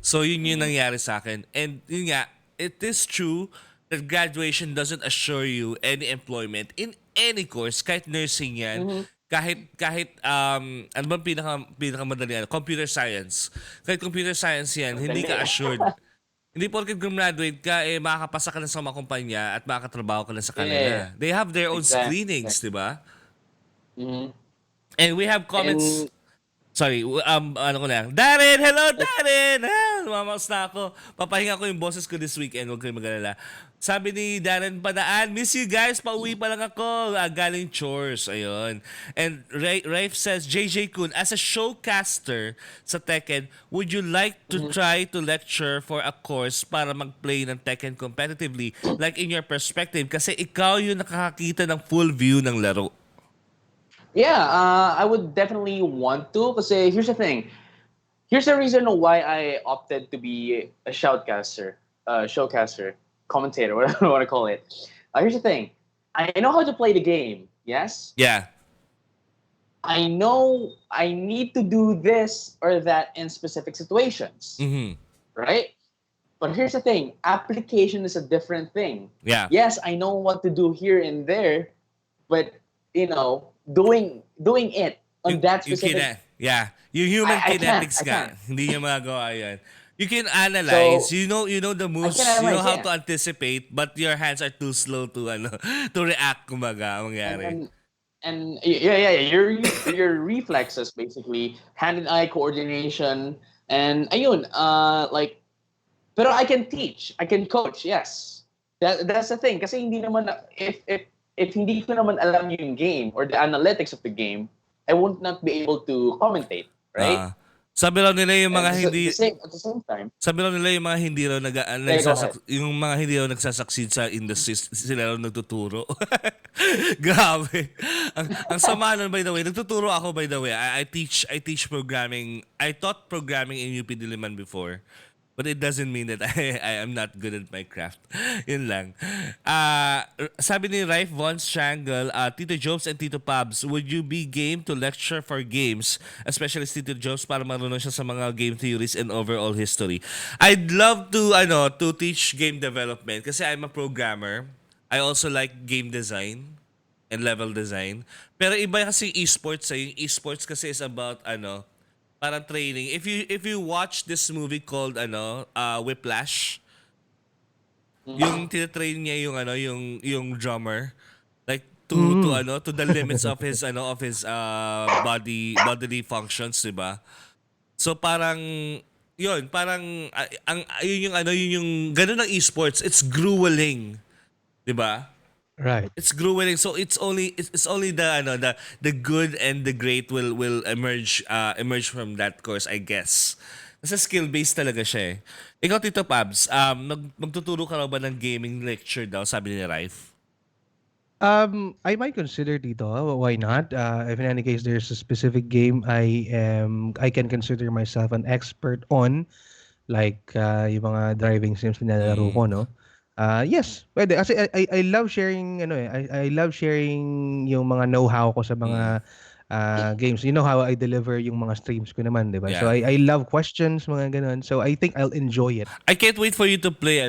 Speaker 3: So yun yung nangyari sa akin. And yun nga, it is true that graduation doesn't assure you any employment in any course, kahit nursing yan, kahit ano bang pinakamadali, computer science. Kahit computer science yan, hindi ka assured. Hindi porket graduate ka, makakapasa ka na sa mga kumpanya at makakatrabaho ka na sa kanila.
Speaker 1: Yeah.
Speaker 3: They have their own
Speaker 1: Exactly.
Speaker 3: screenings, di ba?
Speaker 1: Mhm.
Speaker 3: And we have comments.
Speaker 1: And-
Speaker 3: Sorry, ano ko na. Darren! Hello, Darren! Lumamaos na ako. Papahinga ko yung boses ko this weekend. Huwag kayong mag-alala. Sabi ni Darren Padaan, miss you guys. Pauwi pa lang ako. Galing chores. Ayun. And Rafe says, JJ-Kun, as a showcaster sa Tekken, would you like to try to lecture for a course para mag-play ng Tekken competitively? Like in your perspective. Kasi ikaw yung nakakakita ng full view ng laro.
Speaker 1: Yeah, I would definitely want to. Because here's the thing. Here's the reason why I opted to be a showcaster, commentator, whatever you want to call it. Here's the thing. I know how to play the game. Yes.
Speaker 3: Yeah.
Speaker 1: I know I need to do this or that in specific situations.
Speaker 3: Mm-hmm.
Speaker 1: Right? But here's the thing. Application is a different thing.
Speaker 3: Yeah.
Speaker 1: Yes, I know what to do here and there, but doing it on that specific.
Speaker 3: Yung human
Speaker 1: I
Speaker 3: kinetics
Speaker 1: can't.
Speaker 3: Hindi niya magagawa yan. You can analyze,
Speaker 1: So,
Speaker 3: you know the moves,
Speaker 1: I can
Speaker 3: you know
Speaker 1: analyze,
Speaker 3: how
Speaker 1: yeah.
Speaker 3: to anticipate, but your hands are too slow to to react, kumbaga, ang mangyari.
Speaker 1: And your reflexes basically, hand and eye coordination, and ayun, pero I can teach, I can coach, yes. That's the thing. Kasi hindi naman, if hindi ko naman alam yung game or the analytics of the game, I won't not be able to commentate, right?
Speaker 3: Sabi raw nila yung mga
Speaker 1: And
Speaker 3: hindi
Speaker 1: at the same time.
Speaker 3: Sabi raw nila yung mga hindi raw yung mga hindi raw nagsasucceed sa industry, sila raw nagtuturo. Grabe. Ang sama nun, by the way. Nagtuturo ako, by the way. I teach programming. I taught programming in UP Diliman before. But it doesn't mean that I am not good at my craft. Yun lang. Sabi ni Rife Von Strangle, Tito Jobs and Tito Pabs, would you be game to lecture for games, especially Tito Jobs, para marunong siya sa mga game theories and overall history? I'd love to teach game development kasi I'm a programmer. I also like game design and level design. Pero iba kasi esports. Yung esports kasi is about parang training. If you watch this movie called Whiplash, yung tinatrain niya yung drummer like to the limits of his bodily functions, 'di ba? So parang yun yung ganun ng esports, it's grueling, 'di ba?
Speaker 2: Right.
Speaker 3: It's grueling, so it's only the good and the great will emerge from that course, I guess. Kasi skill based talaga siya eh. Ikaw, Tito Pabs, magtuturo ka raw ba ng gaming lecture daw, sabi ni Rife?
Speaker 2: I might consider dito. Why not? If in any case there's a specific game I can consider myself an expert on, like yung mga driving sims na nilalaro ko, no? Yes, pwede. Kasi I love sharing ano I love sharing yung mga know-how ko sa mga games. You know how I deliver yung mga streams ko naman, 'di ba? So
Speaker 3: Yeah.
Speaker 2: I love questions, mga ganun. So I think I'll enjoy it.
Speaker 3: I can't wait for you to play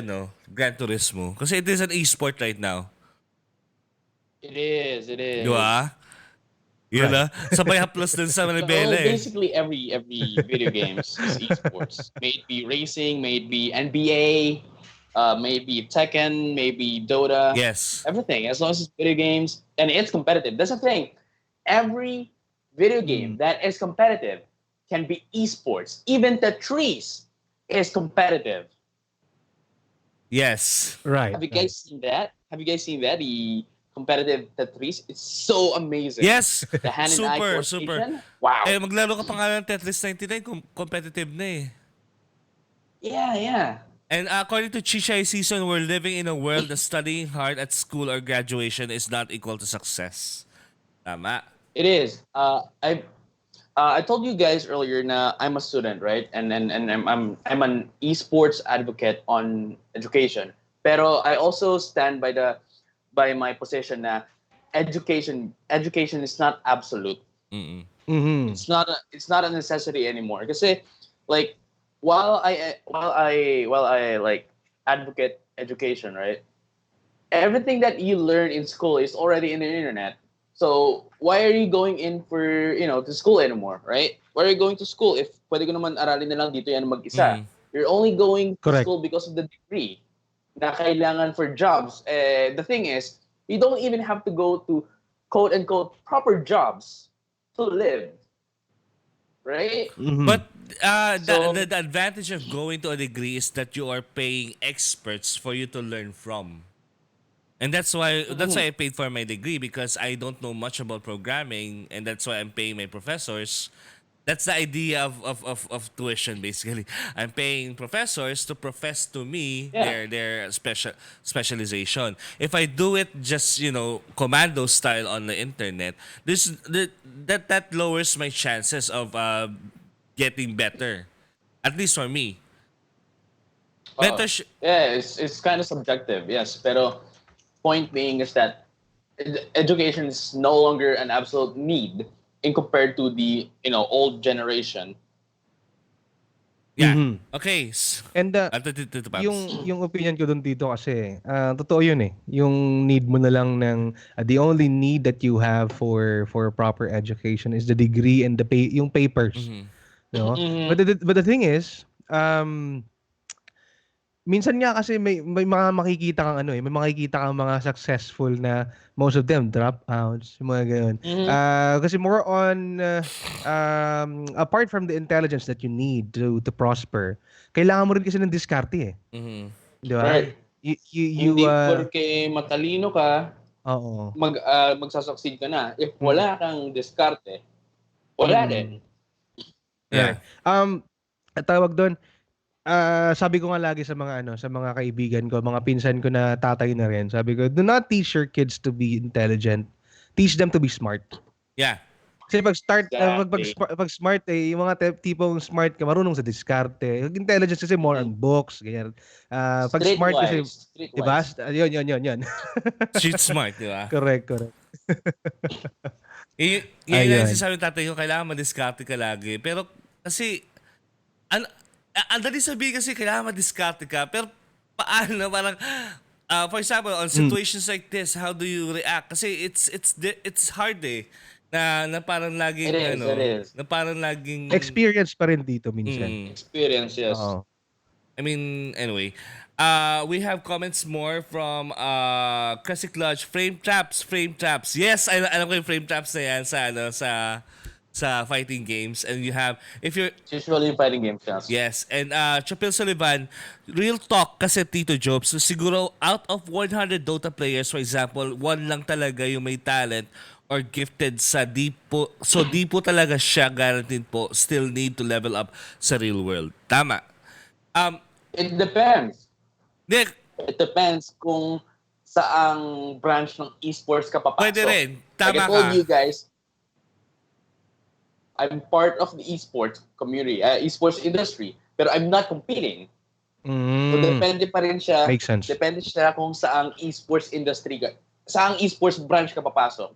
Speaker 3: Gran Turismo kasi it is an e-sport right now.
Speaker 1: It is. It
Speaker 3: Di
Speaker 1: is.
Speaker 3: ba? Yun
Speaker 2: Right.
Speaker 3: na. Sabay haplos din sa
Speaker 1: So
Speaker 3: Manibela eh.
Speaker 1: basically, every video games is esports. May it be racing, may it be NBA, maybe Tekken, maybe Dota.
Speaker 3: Yes.
Speaker 1: Everything, as long as it's video games and it's competitive. That's the thing. Every video game that is competitive can be esports. Even the trees is competitive.
Speaker 3: Yes.
Speaker 2: Right.
Speaker 1: Have you guys seen that? Have you guys seen that? The competitive Tetris. It's so amazing.
Speaker 3: Yes.
Speaker 1: The hand and eye
Speaker 3: Super.
Speaker 1: coordination. Wow.
Speaker 3: Eh, maglaro ka pa nga ng Tetris 99, competitive na eh.
Speaker 1: Yeah.
Speaker 3: And according to Chichay Season, we're living in a world that studying hard at school or graduation is not equal to success. Tama.
Speaker 1: It is. I told you guys earlier na I'm a student, right? And I'm an esports advocate on education. Pero I also stand by my position na education is not absolute. It's not a necessity anymore. Kasi like while I like advocate education, right? Everything that you learn in school is already in the internet. So why are you going in for to school anymore, right? Why are you going to school if pwede ko naman aralin na lang dito yan mag-isa? You're only going to
Speaker 2: Correct.
Speaker 1: school because of the degree na kailangan for jobs. The thing is, you don't even have to go to quote-unquote proper jobs to live. Right?
Speaker 3: But
Speaker 1: So-
Speaker 3: the advantage of going to a degree is that you are paying experts for you to learn from. And that's why I paid for my degree, because I don't know much about programming, and that's why I'm paying my professors. That's the idea of tuition, basically. I'm paying professors to profess to me their specialization. If I do it just, commando style on the internet, that lowers my chances of getting better. At least for me. Mentorship.
Speaker 1: Yeah, it's kind of subjective, yes. Pero point being is that education is no longer an absolute need in compared to the old generation.
Speaker 3: Yeah. Okay.
Speaker 2: And yung opinion ko dun dito kasi totoo yun eh. Yung need mo na lang ng the only need that you have for proper education is the degree and yung papers. No? But the thing is, minsan nga kasi may mga makikita kang may makikita kang mga successful na most of them dropouts, mga ganoon. Kasi more on apart from the intelligence that you need to prosper, kailangan mo rin kasi ng diskarte eh. Di ba?
Speaker 1: Right.
Speaker 2: You
Speaker 1: Hindi porque matalino ka,
Speaker 2: oo.
Speaker 1: magsasucceed ka na. If wala kang diskarte, wala din.
Speaker 3: Yeah.
Speaker 2: At tawag doon, sabi ko nga lagi sa mga kaibigan ko, mga pinsan ko na tatay na rin, sabi ko, do not teach your kids to be intelligent. Teach them to be smart.
Speaker 3: Yeah.
Speaker 2: Kasi
Speaker 1: Exactly.
Speaker 2: pag smart yung mga tipong smart ka, marunong sa diskarte. Intelligence kasi more on books, ganyan. Pag smart kasi, diba? Yun.
Speaker 3: Street smart, di ba?
Speaker 2: Correct.
Speaker 3: Yung
Speaker 2: Ayun.
Speaker 3: sinasabi ng tatay ko, kailangan madiskarte ka lagi. Pero kasi, ang dali sabihin kasi kailangan madiskarte ka, pero paano? Parang, for example, on situations like this, how do you react? Kasi it's hard eh. Na parang laging,
Speaker 1: It is.
Speaker 3: na parang laging...
Speaker 2: Experience pa rin dito minsan.
Speaker 1: Experience, yes.
Speaker 2: Oo.
Speaker 3: I mean, anyway. We have comments more from Classic Lodge. Frame traps. Yes, alam ko yung frame traps na yan sa fighting games. And you have, if you're...
Speaker 1: It's usually fighting games, yes.
Speaker 3: Yes, and Chapil Sullivan, real talk kasi Tito Jobs, so siguro out of 100 Dota players, for example, one lang talaga yung may talent or gifted sa di po talaga siya guaranteed po still need to level up sa real world. Tama.
Speaker 1: It depends.
Speaker 3: Nick,
Speaker 1: It depends kung saang branch ng esports ka papasok.
Speaker 3: Pwede rin.
Speaker 1: Like
Speaker 3: Tama
Speaker 1: I told
Speaker 3: ka.
Speaker 1: you guys, I'm part of the esports community, esports industry, pero I'm not competing. So depende pa rin siya.
Speaker 2: Makes sense.
Speaker 1: Depende siya kung saang esports industry ka, saang esports branch ka papasok.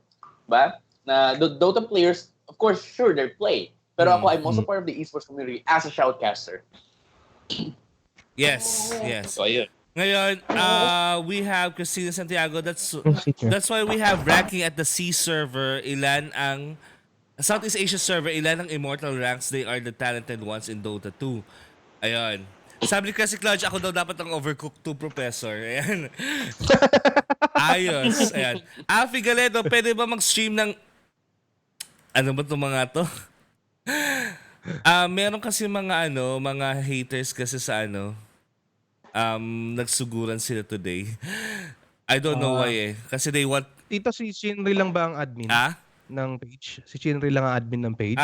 Speaker 1: Ba? Na the Dota players, of course, sure, they play. Pero ako, I'm also part of the esports community as a shoutcaster.
Speaker 3: Yes.
Speaker 1: So, ayun.
Speaker 3: Ngayon, we have Christina Santiago. That's why we have ranking at the C server. Ilan ang Southeast Asia server, ilan ang immortal ranks? They are the talented ones in Dota 2. Ayun. Sabi ni Classic Lodge, ako daw dapat ang Overcooked 2 professor. Ayan. Ayos. Ayan. Afi Galedo, pwede ba mag-stream ng... Ano ba itong mga to? Meron kasi mga mga haters kasi sa nagsuguran sila today. I don't know why eh. Kasi they want...
Speaker 2: Tito, si Chinry lang ba ang admin ng page? Si Chinry lang ang admin ng page?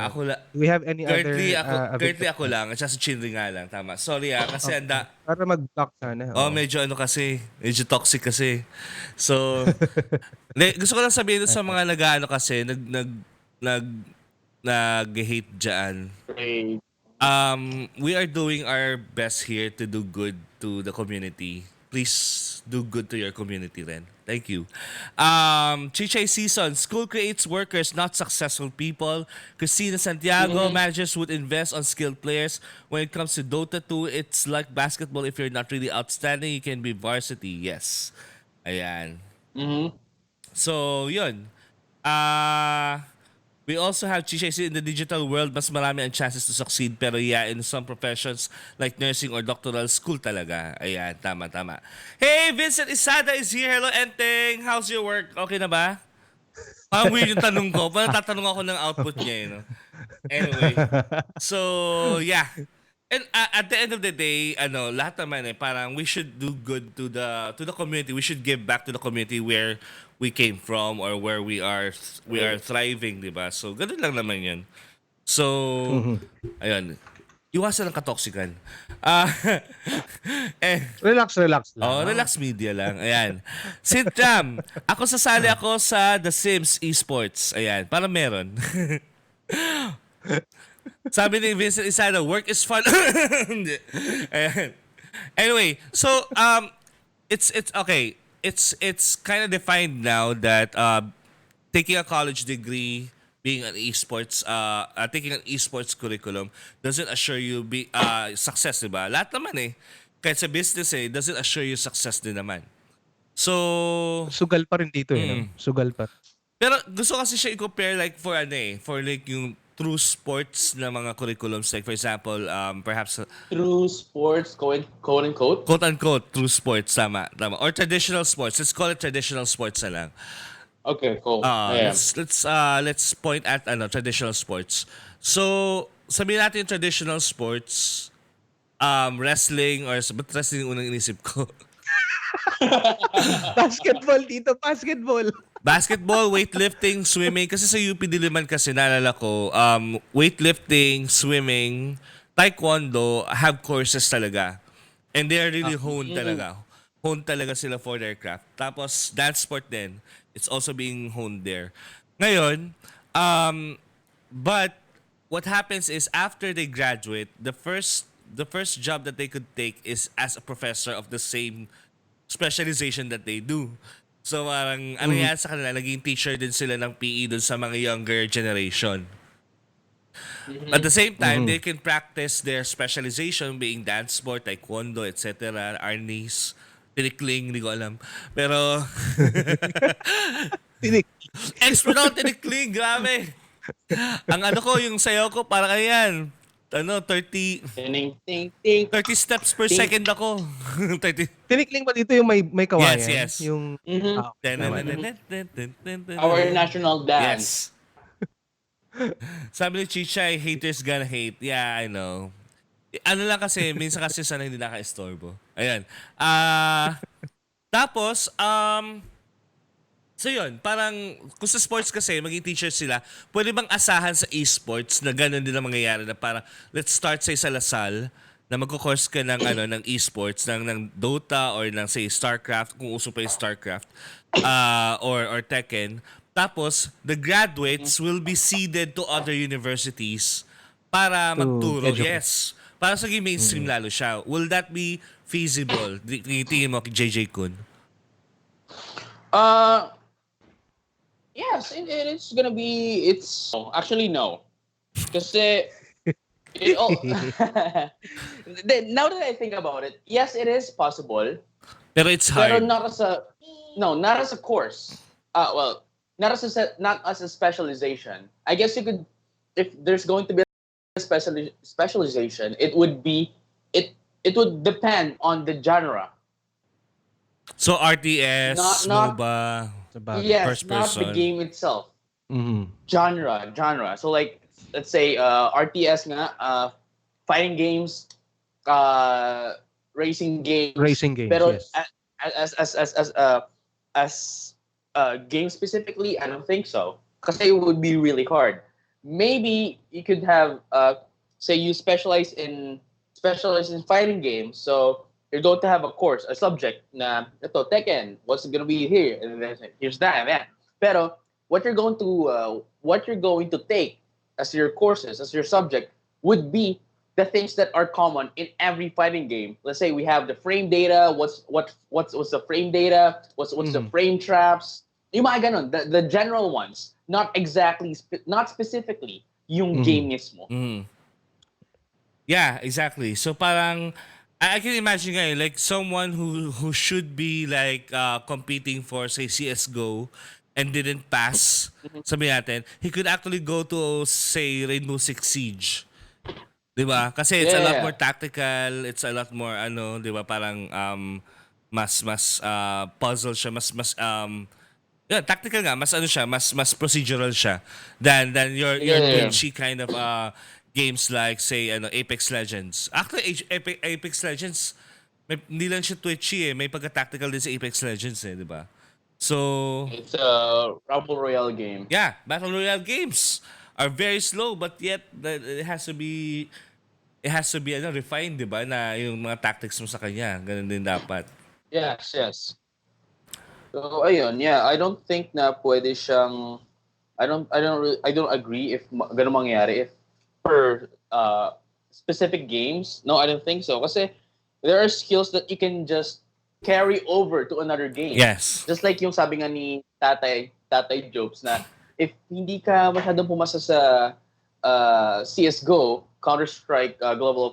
Speaker 3: Ako lang.
Speaker 2: Do we have any
Speaker 3: Currently
Speaker 2: other...
Speaker 3: ako lang. At si Chinry nga lang. Tama. Sorry kasi
Speaker 2: Para mag-block sana.
Speaker 3: medyo kasi. Medyo toxic kasi. So, gusto ko lang sabihin sa mga kasi, nag-hate dyan. We are doing our best here to do good to the community. Please do good to your community then. Thank you. Chichay Season, school creates workers, not successful people. Christina Santiago, managers would invest on skilled players. When it comes to Dota 2, it's like basketball. If you're not really outstanding, you can be varsity. Yes. Ayan. So, yun. We also have Chishay in the digital world, mas marami ang chances to succeed. Pero in some professions like nursing or doctoral school talaga. Ayan, tama. Hey, Vincent Isada is here. Hello, Enteng. How's your work? Okay na ba? Parang weird yung tanong ko. Parang tatanong ako ng output niya. Anyway. So, yeah. And at the end of the day, lahat naman parang we should do good to the community. We should give back to the community where we came from or where we are thriving, di ba? So, ganun lang naman yun. So, ayun. Iwasan ang katoksikan.
Speaker 2: Relax lang.
Speaker 3: Relax media lang. Ayan. Sintram, sasali ako sa The Sims Esports. Ayan, para meron. Sabi ni Vincent Isada, work is fun. Ayan. Anyway, so it's okay. It's kind of defined now that taking a college degree, being an esports, taking an esports curriculum doesn't assure you success, diba? Lahat naman kahit sa business doesn't assure you success din naman. So
Speaker 2: sugal pa rin dito no? Sugal pa.
Speaker 3: Pero gusto kasi siya i-compare like for like yung true sports na mga curriculums, like for example, perhaps
Speaker 1: true sports, quote unquote.
Speaker 3: Quote unquote true sports, tama. Or traditional sports. Let's call it traditional sports na lang.
Speaker 1: Okay, cool.
Speaker 3: Let's point at traditional sports. So, sabihin natin yung traditional sports, wrestling or ba't wrestling unang inisip ko?
Speaker 2: Basketball dito, basketball, weightlifting, swimming. Kasi sa UP Diliman kasi naalala ko, weightlifting, swimming, taekwondo have courses talaga. And they are really honed talaga. Honed talaga sila for their craft. Tapos dance sport din. It's also being honed there. Ngayon, but what happens is after they graduate, the first job that they could take is as a professor of the same specialization that they do. So parang ano yan sa kanila, naging teacher din sila ng PE dun sa mga younger generation. At the same time, they can practice their specialization being dance sport, taekwondo, etc. Arnis, tinikling, hindi ko alam. Pero expert ako tinikling, grabe. Ang yung sayo ko, parang yan. 30 steps per second ako. 30. Tinikling ba dito yung may kawayan?
Speaker 3: Yes.
Speaker 2: Yung
Speaker 1: our national dance.
Speaker 3: Yes. Sabi ni Chichay, haters gonna hate. Yeah, I know. Lang kasi, minsan kasi sana hindi naka-estorbo. Ayan. Tapos, so yun, parang kung sa sports kasi, maging teacher sila, pwede bang asahan sa esports na gano'n din ang mangyayari na parang let's start sa Lasal, na magko-course ka ng ng esports ng Dota or ng say StarCraft kung uso pa yung StarCraft or Tekken. Tapos the graduates will be seeded to other universities para magturo.
Speaker 2: educate.
Speaker 3: Yes. Para sa mainstream lalo siya. Will that be feasible? Tingin mo JJ-Kun?
Speaker 1: Yes, it's gonna be. It's actually no, kasi now that I think about it, yes, it is possible.
Speaker 3: Pero it's
Speaker 1: Pero
Speaker 3: hard.
Speaker 1: not as a course. Well, not as a specialization. I guess you could, if there's going to be a specialization, it would depend on the genre.
Speaker 3: So RTS,
Speaker 1: Not
Speaker 3: MOBA,
Speaker 1: yes,
Speaker 3: first
Speaker 1: not the
Speaker 3: person.
Speaker 1: game itself.
Speaker 2: Mhm.
Speaker 1: Genre. So like, let's say RTS nga, fighting games, racing games.
Speaker 2: Racing games,
Speaker 1: Pero
Speaker 2: yes.
Speaker 1: as game specifically, I don't think so. Because it would be really hard. Maybe you could have say you specialize in fighting games, so you're going to have a course, a subject na ito Tekken, what's it gonna be here, and then here's that and that. Pero what you're going to take as your courses, as your subject, would be the things that are common in every fighting game. Let's say we have the frame data. What's the frame data? What's the frame traps? Yung mga ganon, the general ones, not specifically yung game mismo.
Speaker 3: Yeah, exactly. So parang I can imagine nga like someone who should be like competing for say CS:GO and didn't pass, sabi natin, he could actually go to say Rainbow Six Siege. 'Di ba? Kasi it's a lot more tactical, it's a lot more 'di ba, parang mas puzzle siya, mas tactical nga, mas siya, mas procedural siya than your glitchy kind of games like say Apex Legends. Actually Apex Legends hindi lang siya twitchy may pagka-tactical din sa Apex Legends 'di ba? So
Speaker 1: It's a Rumble Royale game.
Speaker 3: yeah, Battle Royale games are very slow but yet it has to be refined 'di ba, na yung mga tactics mo sa kanya, ganun din dapat.
Speaker 1: Yes. So ayun, yeah, I don't think na pwede siyang I don't agree if ganun mangyari if for specific games. No, I don't think so. Kasi there are skills that you can just carry over to another game.
Speaker 3: Yes.
Speaker 1: Just like yung sabi nga ni Tatay Jobs na if hindi ka masyadong pumasa sa CS:GO, Counter-Strike Global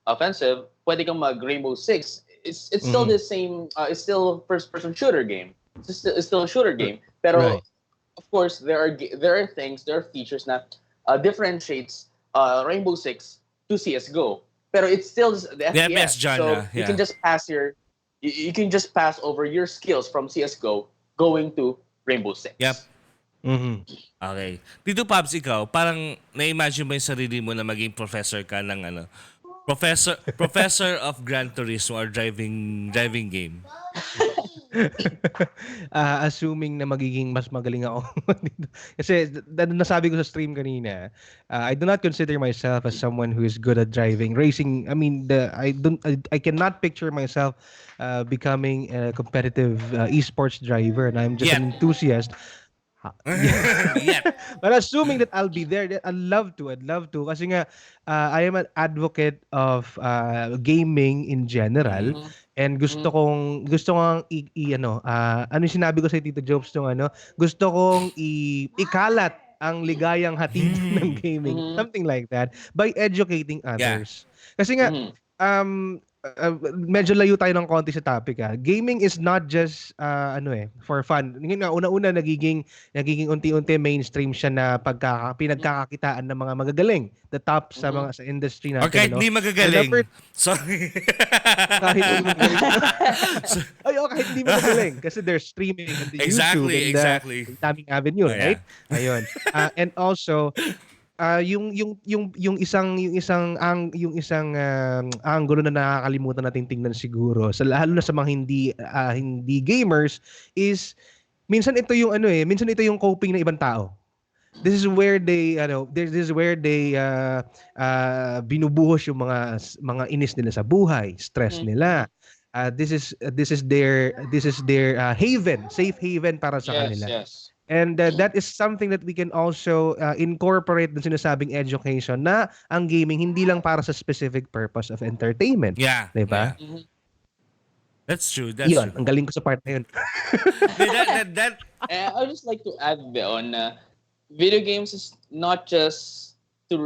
Speaker 1: Offensive, pwede kang mag Rainbow Six. It's still the same. It's still first-person shooter game. It's still a shooter game. Pero of course, there are features na differentiates Rainbow Six to CS:GO. Pero it's still the FPS
Speaker 3: genre.
Speaker 1: So you can just pass over your skills from CS:GO going to Rainbow Six.
Speaker 3: Yep. Okay. Dito Pabs, ikaw, parang na-imagine mo yung sarili mo na maging professor ka ng Professor of Gran Turismo or driving game.
Speaker 2: Assuming na magiging mas magaling ako dito. Kasi nasabi ko sa stream kanina, I do not consider myself as someone who is good at driving racing. I mean, I cannot picture myself becoming a competitive esports driver, and I'm just an enthusiast. But assuming that I'll be there, I'd love to kasi nga I am an advocate of gaming in general. And gusto kong ano sinabi ko sa Tito Jobs gusto kong ikalat ang ligayang hatid ng gaming, something like that, by educating others. Kasi nga medyo layo tayo ng konti sa topic. Gaming is not just for fun. Ngayon nga una-una nagiging unti-unti mainstream siya na pinagkakakitaan ng mga magagaling, the top sa industry natin.
Speaker 3: Or kahit di magagaling. Sorry.
Speaker 2: Kahit di magagaling kasi they're streaming on the YouTube.
Speaker 3: Exactly.
Speaker 2: Daming avenue, right? Ayun. And also yung isang angulo na nakakalimutan nating tingnan siguro lalo na sa mga hindi gamers is minsan ito yung coping ng ibang tao. this is where they this is where they binubuhos yung mga inis nila sa buhay, stress nila. This is their haven, safe haven para sa
Speaker 1: Yes,
Speaker 2: kanila.
Speaker 1: yes.
Speaker 2: And that is something that we can also incorporate dun sinasabing education na ang gaming hindi lang para sa specific purpose of entertainment.
Speaker 3: Yeah.
Speaker 2: Diba?
Speaker 3: Yeah. That's true. That's
Speaker 2: Yun,
Speaker 3: true.
Speaker 2: ang galing ko sa part na yun.
Speaker 3: that
Speaker 1: And I would just like to add on video games is not just to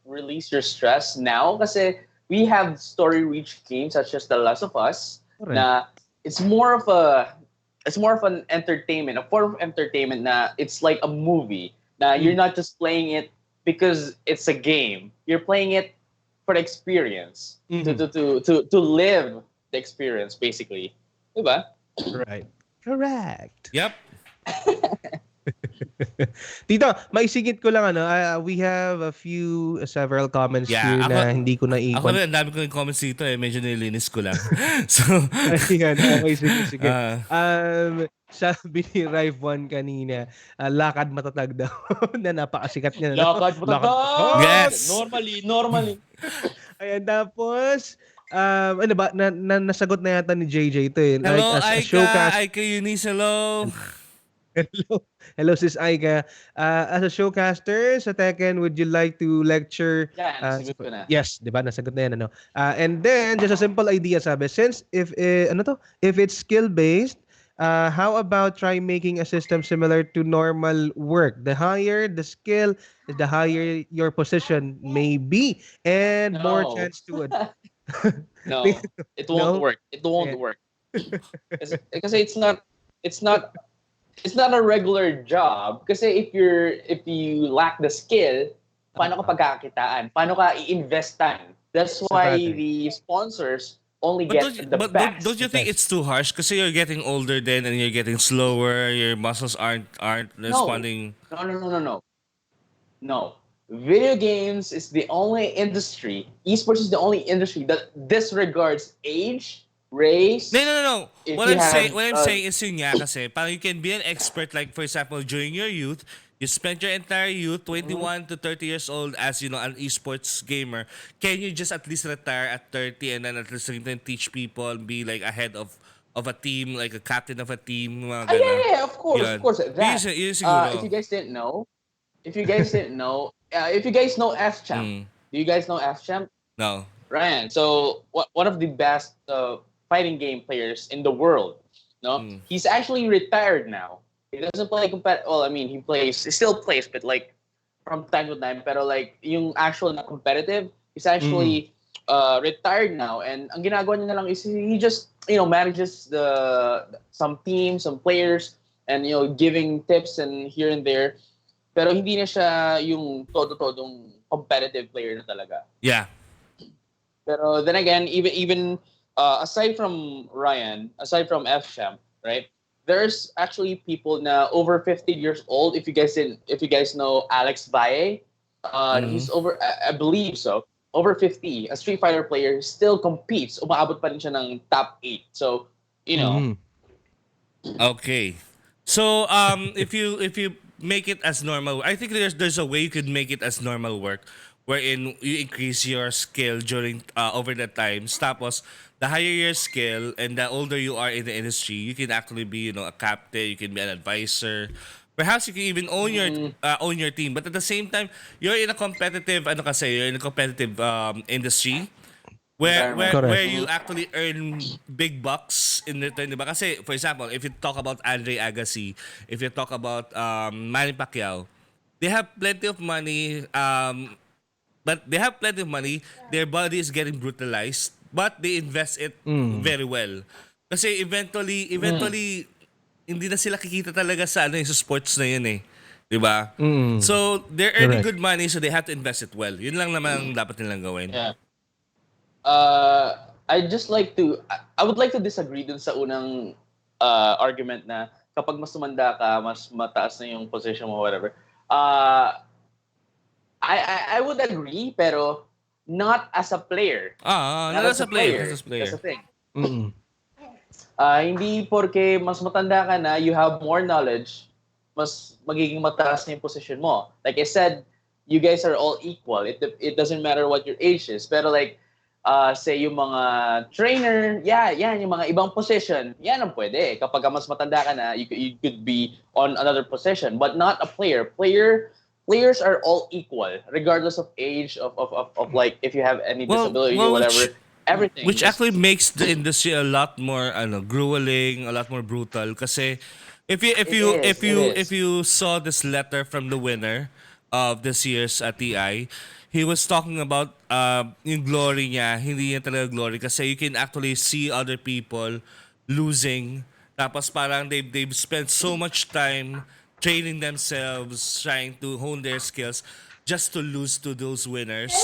Speaker 1: release your stress now kasi we have story-rich games such as The Last of Us.
Speaker 2: Correct.
Speaker 1: Na it's more of an entertainment, a form of entertainment na it's like a movie. Na you're not just playing it because it's a game. You're playing it for the experience. To live the experience basically. Diba?
Speaker 2: Right. Correct.
Speaker 3: Yep.
Speaker 2: Tito, maisingit ko lang we have several comments here na hindi ko na
Speaker 3: Ako rin, ang dami ko yung comments dito medyo nilinis ko lang. So,
Speaker 2: ayan, okay, sige. Sabi ni Rive1 kanina, lakad matatag daw na napakasikat niya.
Speaker 1: Lakad matatag!
Speaker 3: Yes!
Speaker 1: Normally.
Speaker 2: Ayan, tapos, ano ba, nasagot na yata ni JJ ito eh.
Speaker 3: hello,
Speaker 2: Like, as a showcast.
Speaker 3: Aika Eunice, hello.
Speaker 2: Hello, sis Aika. As a showcaster sa Tekken, would you like to lecture?
Speaker 1: Yan, nasagot ko na.
Speaker 2: Yes, di ba? Nasagot na yan. And then, just a simple idea, sabi. Since if it's skill-based, how about try making a system similar to normal work? The higher the skill, the higher your position may be, and more chance to
Speaker 1: No, it won't work. It won't work. Kasi it's not a regular job. Kasi if you lack the skill, paano ka pagkakitaan? Paano ka i-investan? That's why the sponsors only get the best.
Speaker 3: Don't you think it's too harsh? Kasi you're getting older then and you're getting slower. Your muscles aren't responding.
Speaker 1: No. Video games is the only industry. Esports is the only industry that disregards age, race.
Speaker 3: No. What I'm saying is yun nga kasi parang you can be an expert, like for example during your youth, you spent your entire youth 21 to 30 years old as an esports gamer. Can you just at least retire at 30 and then at least teach people and be like ahead of a team, like a captain of a team?
Speaker 1: Yeah, of course. That.
Speaker 3: If
Speaker 1: you guys didn't know, if you guys know F-Champ, do you guys know F-Champ?
Speaker 3: No.
Speaker 1: Ryan. So one of the best fighting game players in the world. No, he's actually retired now. He doesn't play he still plays, but like from time to time. Pero like yung actual na competitive, he's actually retired now. And ang ginagawa niya na lang is he just manages some teams, some players, and giving tips and here and there. Pero hindi na siya yung todo-todong competitive player na talaga.
Speaker 3: Yeah.
Speaker 1: Pero then again, even aside from Ryan, aside from F-Champ, right? There's actually people na over 50 years old. If you guys know Alex Valle, he's over, I believe so, over 50. A Street Fighter player still competes. Umaabot pa rin siya ng top 8. So,
Speaker 3: Okay. So, if you make it as normal, I think there's a way you could make it as normal work, wherein you increase your skill during over the times. Tapos, the higher your skill and the older you are in the industry, you can actually be a captain, you can be an advisor. Perhaps you can even own your team. But at the same time, you're in a competitive industry where you actually earn big bucks in return, diba? Kasi, for example, if you talk about Andre Agassi, if you talk about Manny Pacquiao, they have plenty of money, their body is getting brutalized, but they invest it very well. Kasi eventually, hindi na sila kikita talaga sa sa sports na yun eh. Diba? So, they're earning good money, so they have to invest it well. Yun lang naman ang dapat nilang gawin.
Speaker 1: Yeah. I would like to disagree dun sa unang argument na kapag mas tumanda ka, mas mataas na yung position mo, whatever. I would agree, pero not as a player.
Speaker 3: Not as a player.
Speaker 1: That's the thing. Hindi porque mas matanda ka na, you have more knowledge, mas magiging mataas na yung position mo. Like I said, you guys are all equal. It doesn't matter what your age is. Pero like, say yung mga trainer, yan, yung mga ibang position, yan ang pwede. Kapag mas matanda ka na, you could be on another position, but not a player. Players are all equal, regardless of age, of like, if you have any disability or whatever. Everything.
Speaker 3: Which actually makes the industry a lot more grueling, a lot more brutal. Kasi if you saw this letter from the winner of this year's TI, he was talking about yung glory niya, hindi niya talaga glory kasi you can actually see other people losing. Tapos parang they've spent so much time training themselves, trying to hone their skills just to lose to those winners.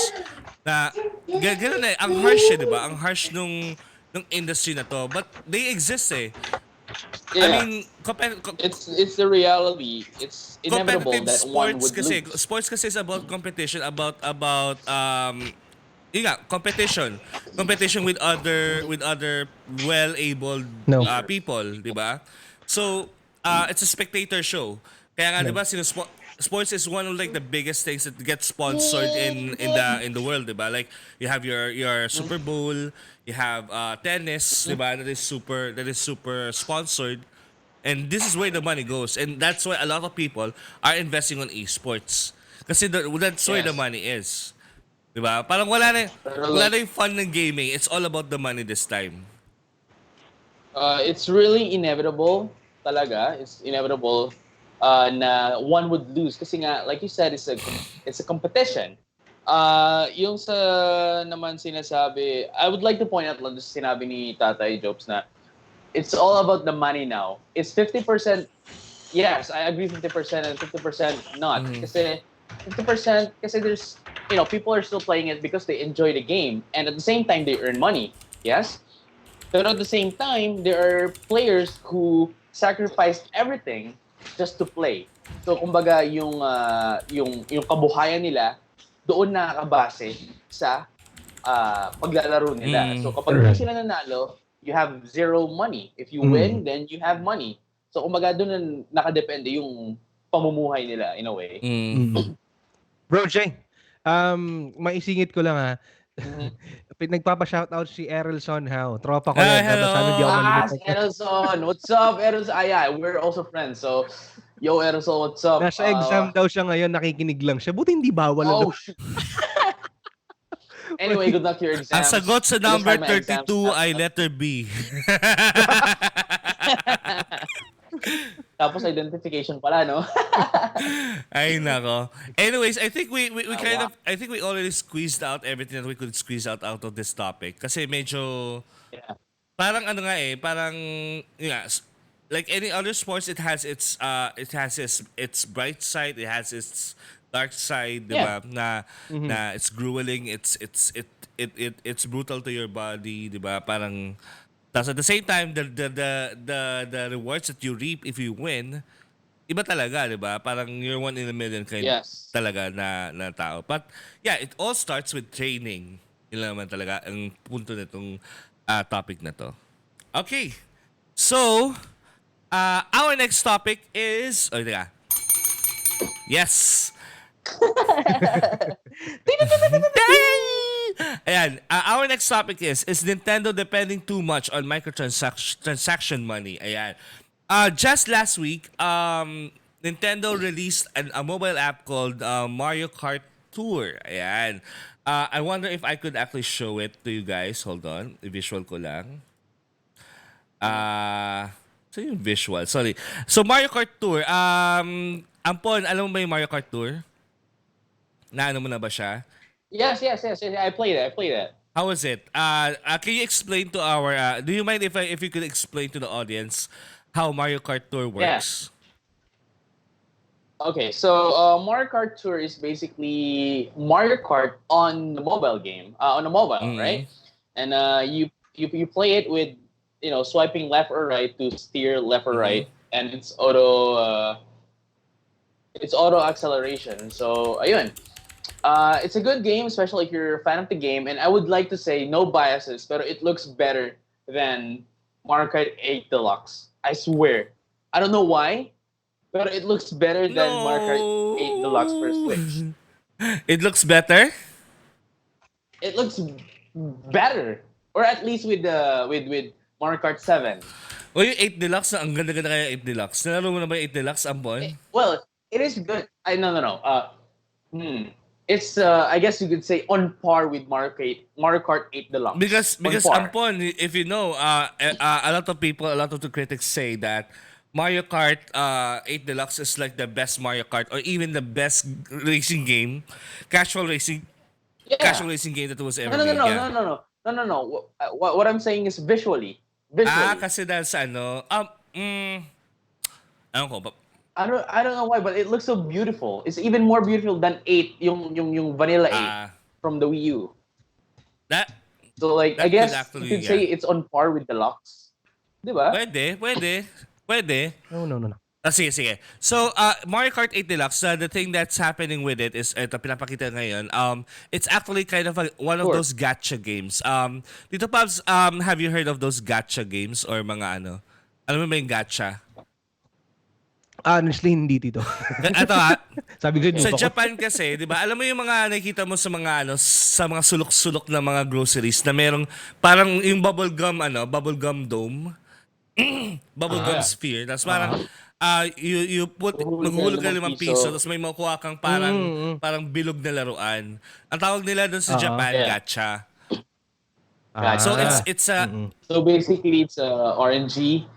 Speaker 3: Na gano'n eh, ang harsh di ba? Ang harsh nung industry na to. But they exist eh.
Speaker 1: Yeah.
Speaker 3: I mean,
Speaker 1: it's the reality. It's inevitable that one would
Speaker 3: kasi,
Speaker 1: lose.
Speaker 3: Sports kasi is about competition, about competition with other well-abled people, di ba? So, it's a spectator show. Kaya nga, di ba, sports is one of like the biggest things that gets sponsored in the world, di ba? Like you have your Super Bowl, you have tennis, di ba? That is super sponsored. And this is where the money goes. And that's why a lot of people are investing on esports. Kasi that's where the money is. Di ba? Parang wala na yung fun ng gaming. It's all about the money this time.
Speaker 1: It's really inevitable talaga. It's inevitable na one would lose kasi nga, like you said, it's a competition. Yung sa naman sinasabi, I would like to point out lang sa sinabi ni Tatay Jobs na it's all about the money now. It's 50%, yes, I agree 50% and 50% not. Kasi 50% kasi there's, people are still playing it because they enjoy the game and at the same time they earn money. Yes? But at the same time, there are players who sacrificed everything just to play. So kumbaga yung kabuhayan nila doon nakakabase sa paglalaro nila. So kapag hindi sila nanalo, you have zero money. If you win, then you have money. So kumbaga doon nakadepende yung pamumuhay nila in a way.
Speaker 2: Bro Jay, maisingit ko lang ha. Nagpapa-shoutout si Erelson How. Tropa ko yan.
Speaker 3: Hello.
Speaker 2: Sabi di ako malilimutan.
Speaker 1: Si Erelson. What's up, Erelson? Yeah, we're also friends. So, yo, Erelson, what's up?
Speaker 2: Nasa exam daw siya ngayon, nakikinig lang siya. Buti hindi bawal.
Speaker 1: Oh, shoot. Anyway, good luck to your exams.
Speaker 3: Ang sagot sa number 32 ay letter B.
Speaker 1: Tapos identification pala, no?
Speaker 3: Ay nako. Anyways, I think we I think we already squeezed out everything that we could squeeze out of this topic. Kasi medyo parang parang like any other sports, it has its bright side, it has its dark side, di ba? Na it's grueling, it's brutal to your body, di ba? Parang tapos at the same time, the rewards that you reap if you win, iba talaga, di ba? Parang you're one in a million kind talaga na tao. But yeah, it all starts with training. Yun lang naman talaga ang punto nitong topic na to. Okay. So, our next topic is... Yes! Ayan, our next topic is Nintendo depending too much on microtransaction money? Ayan. Just last week, Nintendo released a mobile app called Mario Kart Tour. Ayan. I wonder if I could actually show it to you guys. Hold on. I-visual ko lang. So yung visual. Sorry. So Mario Kart Tour. Ampon, alam mo ba yung Mario Kart Tour? Naano mo na ba siya?
Speaker 1: Yes. I played it.
Speaker 3: How was it? Can you explain to our... do you mind if you could explain to the audience how Mario Kart Tour works?
Speaker 1: Yeah. Okay, so Mario Kart Tour is basically Mario Kart on the mobile game, on a mobile, right? And you play it with swiping left or right to steer left or right, and it's auto acceleration. So ayun. It's a good game, especially if you're a fan of the game. And I would like to say, no biases, but it looks better than Mario Kart 8 Deluxe. I swear. I don't know why. But it looks better than Mario Kart 8 Deluxe for Switch.
Speaker 3: It looks better?
Speaker 1: It looks better, or at least with the with Mario Kart 7.
Speaker 3: O yung 8 Deluxe, ang ganda-ganda kaya 8 Deluxe. Nalaro mo na ba yung 8 Deluxe, Ampon?
Speaker 1: Well, it is good. No. It's I guess you could say on par with Mario Kart 8 Deluxe.
Speaker 3: Because
Speaker 1: On par.
Speaker 3: Ampon, if you know, a lot of people, a lot of the critics say that Mario Kart 8 Deluxe is like the best Mario Kart or even the best racing game, casual racing game that was ever made.
Speaker 1: No. What I'm saying is visually.
Speaker 3: Kasi dahil sa ano, ano ko,
Speaker 1: I don't know why, but it looks so beautiful. It's even more beautiful than 8, yung vanilla 8 from the Wii U. So like I guess
Speaker 3: actually,
Speaker 1: you could say it's on par with Deluxe. Diba?
Speaker 3: Pwede.
Speaker 2: No.
Speaker 3: Sige. So, Mario Kart 8 Deluxe, the thing that's happening with it is, ito, pinapakita ngayon, it's actually kind of one of those gacha games. Dito, Pabs, have you heard of those gacha games or mga ano? Alam mo ba yung gacha?
Speaker 2: Honestly, hindi dito.
Speaker 3: Ito
Speaker 2: Sabi ko,
Speaker 3: sa Japan kasi, di ba, alam mo yung mga nakikita mo sa mga ano, sa mga sulok-sulok na mga groceries na merong parang yung bubble gum dome, bubble gum sphere, tapos parang you put maghulog ka ng ₱5 tapos may makuha kang parang bilog na laruan. Ang tawag nila doon sa Japan, gacha. So it's
Speaker 1: So basically it's a RNG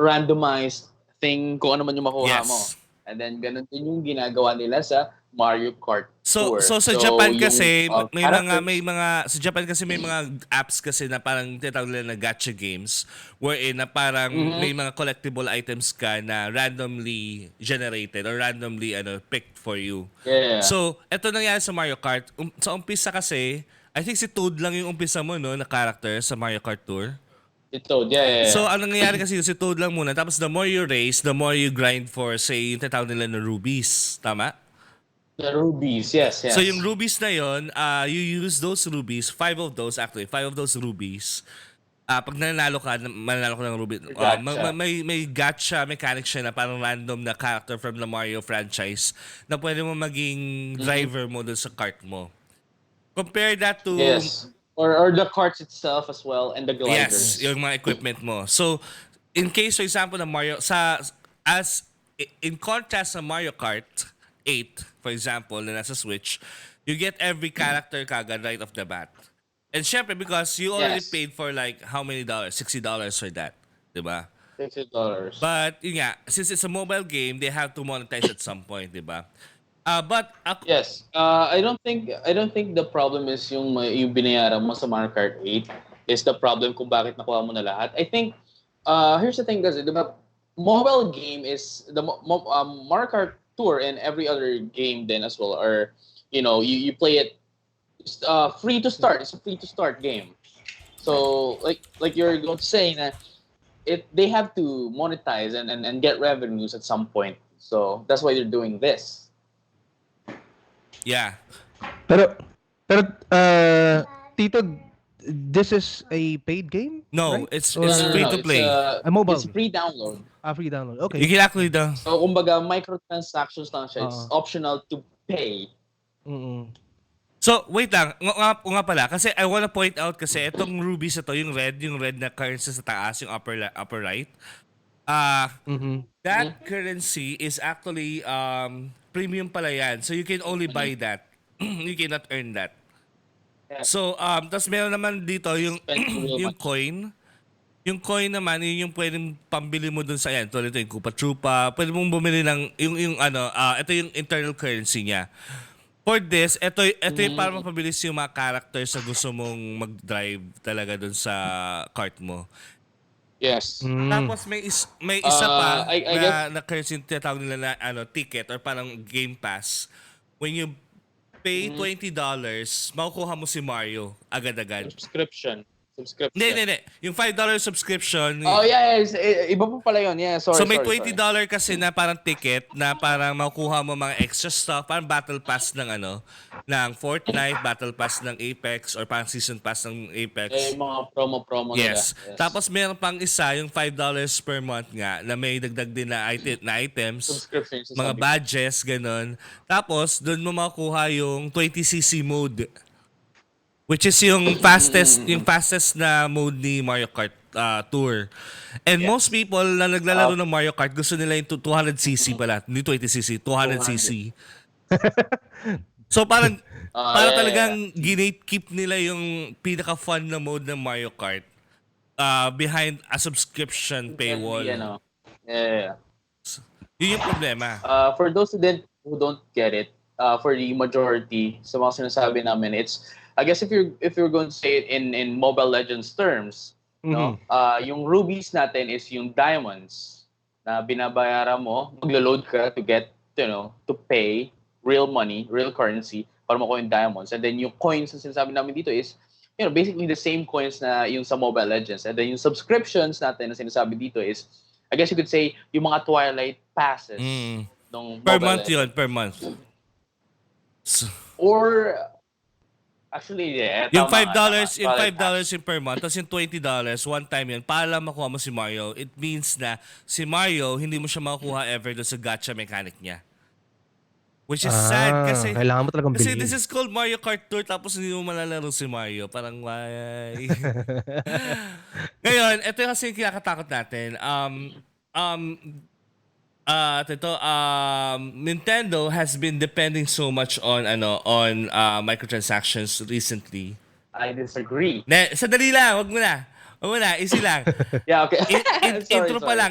Speaker 1: randomized thing kung ano man yung makuha mo. And then ganun din yung ginagawa nila sa Mario Kart Tour.
Speaker 3: So sa Japan kasi may mga sa Japan kasi may mga apps kasi na parang tinatawag nila na gacha games wherein na parang may mga collectible items ka na randomly generated or randomly picked for you.
Speaker 1: Yeah.
Speaker 3: So eto nangyari sa Mario Kart. Sa umpisa kasi I think si Toad lang yung umpisa mo no na character sa Mario Kart Tour.
Speaker 1: Ito, yeah.
Speaker 3: So, anong nangyari kasi si Toad lang muna. Tapos, the more you race, the more you grind for, say, yung tatawag nila na rubies. Tama?
Speaker 1: The rubies, yes.
Speaker 3: So, yung rubies na yon, you use those rubies, 5 of those rubies. Pag mananalo ka ng ruby, may gacha mechanic siya na parang random na character from the Mario franchise na pwede mo maging driver mo dun sa kart mo. Compare that to...
Speaker 1: Yes. Or the carts itself as well and the gliders.
Speaker 3: Yes, yung mga equipment mo. So, in case for example na in contrast sa Mario Kart 8, for example, na nasa Switch, you get every character kagad right off the bat. And syempre because you already paid for like how many dollars? $60 for that, 'di ba?
Speaker 1: $60.
Speaker 3: But yun nga, since it's a mobile game, they have to monetize at some point, 'di ba?
Speaker 1: Yes. I don't think the problem is yung binayaran mo sa Mario Kart 8 is the problem kung bakit nakuha mo na lahat. I think here's the thing kasi, diba, mobile game is the Mario Kart Tour and every other game then as well, or you play it free to start. It's a free to start game. So like you're going to say that they have to monetize and get revenues at some point. So that's why they're doing this.
Speaker 3: Yeah.
Speaker 2: Pero Tito, this is a paid game?
Speaker 3: No,
Speaker 2: right?
Speaker 3: it's free to play.
Speaker 2: A mobile.
Speaker 1: It's free download.
Speaker 2: Free download. Okay.
Speaker 3: You can actually do.
Speaker 1: So kumbaga microtransactions lang siya. It's optional to pay.
Speaker 3: So, wait lang. Nga pala. Kasi I wanna point out kasi itong rubies na to, yung red na currency sa taas, yung upper right. That currency is actually premium pala yan. So, you can only buy that. You cannot earn that.
Speaker 1: Yeah.
Speaker 3: So, tapos meron naman dito yung yung coin. Yung coin naman, yun yung pwedeng pambili mo dun sa yan. Tulad ito, yung Koopa Troopa. Pwede mong bumili ng ito yung internal currency niya. For this, ito yung para mapabilis yung mga characters na gusto mong mag-drive talaga dun sa cart mo.
Speaker 1: Yes.
Speaker 3: Tapos may isa pa na currency tinatawag nila na ticket or parang game pass. When you pay $20, makukuha mo si Mario agad-agad.
Speaker 1: Subscription. Subscription.
Speaker 3: Hindi. Yung $5 subscription.
Speaker 1: Oh, yeah. Iba po pala yun. Yeah, sorry.
Speaker 3: So may
Speaker 1: sorry.
Speaker 3: $20 kasi na parang ticket na parang makukuha mo mga extra stuff, parang battle pass ng ng Fortnite, battle pass ng Apex, or parang season pass ng Apex.
Speaker 1: Mga promo nila.
Speaker 3: Yes. Tapos meron pang isa, yung $5 per month nga, na may dagdag din na, items,
Speaker 1: Subscription.
Speaker 3: mga badges, ganun. Tapos, doon mo makukuha yung 20cc mode. Which is yung fastest na mode ni Mario Kart Tour. And most people na naglalaro ng Mario Kart, gusto nila yung 200cc pala. Hindi 20cc, 200cc. So parang talagang ginate-keep nila yung pinaka-fun na mode ng Mario Kart behind a subscription paywall.
Speaker 1: Yeah.
Speaker 3: Yun yung problema.
Speaker 1: For those who don't get it, for the majority, sa mga sinasabi namin, it's, I guess if you're going to say it in Mobile Legends terms, no, yung rubies natin is yung diamonds na binabayaran mo, maglo-load ka to get, to pay real money, real currency para makuha yung diamonds. And then yung coins na sinasabi namin dito is, basically the same coins na yung sa Mobile Legends. And then yung subscriptions natin na sinasabi dito is, I guess you could say, yung mga Twilight passes.
Speaker 3: Per month yun, per month. So,
Speaker 1: or actually, yeah.
Speaker 3: Yung $5, yung $5 yung per month, tapos yung $20, one time yun, para makuha mo si Mario, it means na si Mario, hindi mo siya makukuha ever doon sa gacha mechanic niya. Which is sad kasi
Speaker 2: kailangan mo talagang
Speaker 3: kasi
Speaker 2: bilhin.
Speaker 3: this is called Mario Kart Tour tapos hindi mo malalaro si Mario. Parang why? Ngayon, ito kasi yung kinakatakot natin. Nintendo has been depending so much on microtransactions recently.
Speaker 1: I disagree.
Speaker 3: Sandali lang, wag mo na, easy lang.
Speaker 1: Yeah, okay.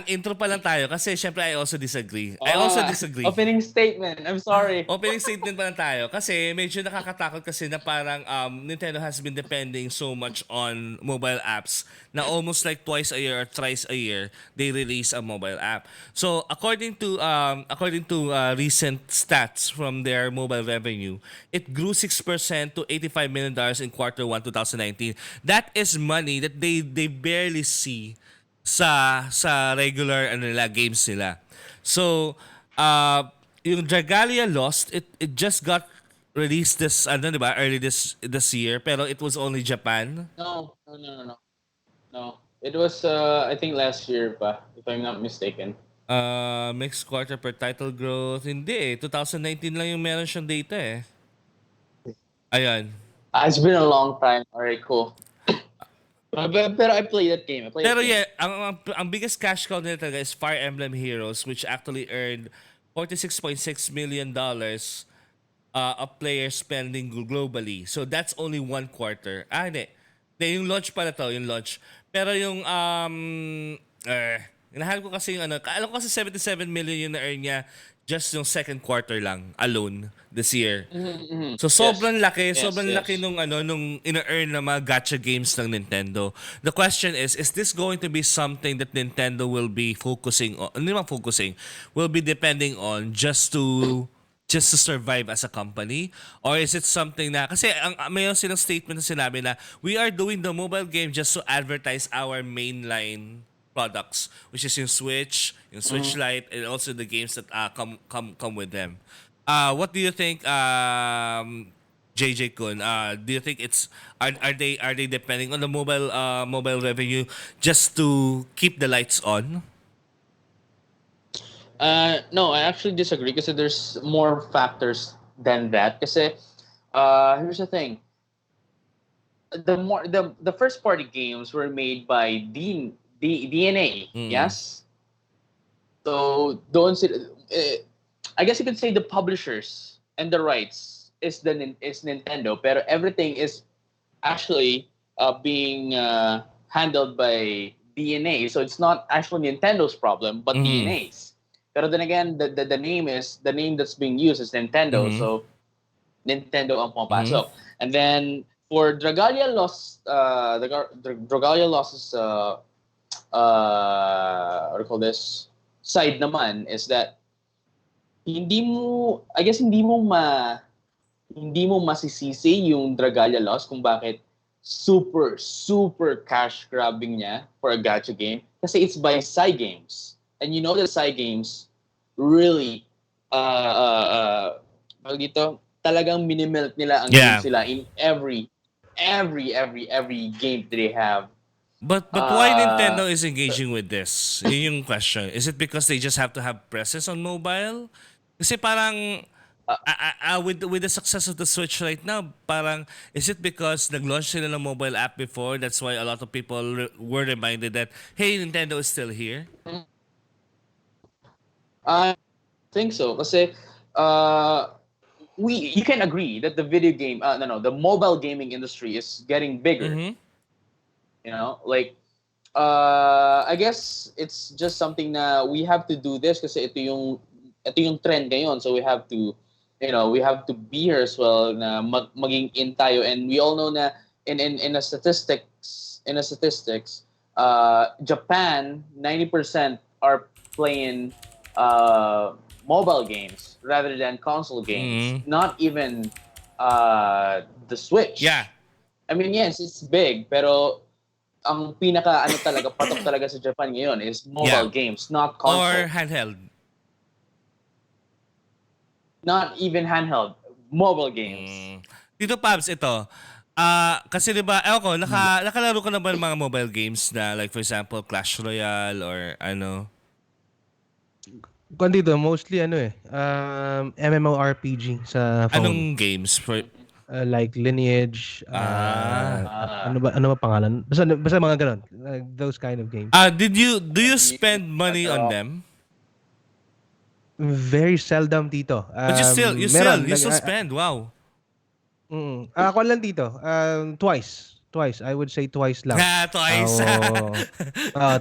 Speaker 3: Intro pa lang tayo kasi syempre I also disagree.
Speaker 1: Opening statement. I'm sorry.
Speaker 3: Opening statement pa lang tayo kasi medyo nakakatakot kasi na parang Nintendo has been depending so much on mobile apps na almost like twice a year or thrice a year they release a mobile app. So according to recent stats from their mobile revenue, it grew 6% to $85 million in Q1 2019. That is money that they barely see sa regular games nila. So yung Dragalia Lost, it just got released early this year, pero it was only Japan.
Speaker 1: No. It was I think last year pa, if I'm not mistaken.
Speaker 3: Mixed quarter per title growth, hindi 2019 lang yung meron siyang data eh. Ayan.
Speaker 1: It's been a long time. Alright, cool. Pero I played that game.
Speaker 3: Yeah, ang biggest cash cow nila talaga is Fire Emblem Heroes, which actually earned $46.6 million of player spending globally. So that's only one quarter. Hindi. Yung launch pala to, yung launch. Pero yung hinahanap ko kasi yung alam ko kasi 77 million yung na-earn niya just yung second quarter lang alone this year. So sobrang laki nung ina-earn na mga gacha games ng Nintendo. The question is this going to be something that Nintendo will be will be depending on just to survive as a company? Or is it something na, kasi mayroon silang statement na sinabi na we are doing the mobile game just to advertise our mainline products, which is yung Switch Lite, and also the games that come with them. What do you think, JJ-Kun? Do you think are they depending on the mobile revenue just to keep the lights on?
Speaker 1: No, I actually disagree kasi there's more factors than that. Kasi here's the thing: the first party games were made by DNA, yes. So I guess you could say the publishers and the rights is Nintendo, pero everything is actually being handled by DNA. So it's not actually Nintendo's problem, but DNA's. Pero then again, the name that's being used is Nintendo, so Nintendo ang pumapasok. And then for Dragalia Lost, the Dragalia Lost's what do you call this? Side naman is that hindi mo masisisi yung Dragalia Lost kung bakit super cash grabbing niya for a gacha game kasi it's by Psy Games. And you know that Psy Games really dito, talagang minimilk nila ang
Speaker 3: Yeah.
Speaker 1: games nila in every game that they have.
Speaker 3: But why Nintendo is engaging with this? Yun yung question. Is it because they just have to have presence on mobile? Kasi parang with the success of the Switch right now, parang is it because nag-launch sila ng mobile app before? That's why a lot of people were reminded that, hey, Nintendo is still here?
Speaker 1: I think so kasi you can agree that the video game the mobile gaming industry is getting bigger.
Speaker 3: Mm-hmm.
Speaker 1: You know, like I guess it's just something na we have to do this kasi ito yung trend ngayon, so we have to be here as well na maging in tayo. And we all know na in a statistics Japan 90% are playing mobile games rather than console games. Not even the Switch.
Speaker 3: Yeah.
Speaker 1: I mean, yes, it's big, pero ang pinaka patok talaga sa Japan ngayon is mobile games, not console.
Speaker 3: Or handheld.
Speaker 1: Not even handheld, mobile games.
Speaker 3: Dito, Pabs, ito. Kasi diba, nakalaro ka na ba ng mga mobile games na like for example, Clash Royale or ano?
Speaker 2: Kung dito, mostly MMORPG sa phone.
Speaker 3: Anong games?
Speaker 2: Like Lineage, ano ba pangalan? Basta mga ganun. Those kind of games.
Speaker 3: Do you spend money on them?
Speaker 2: Very seldom dito.
Speaker 3: But you still spend. Wow.
Speaker 2: Ako lang dito. Twice. I would say twice lang.
Speaker 3: Twice.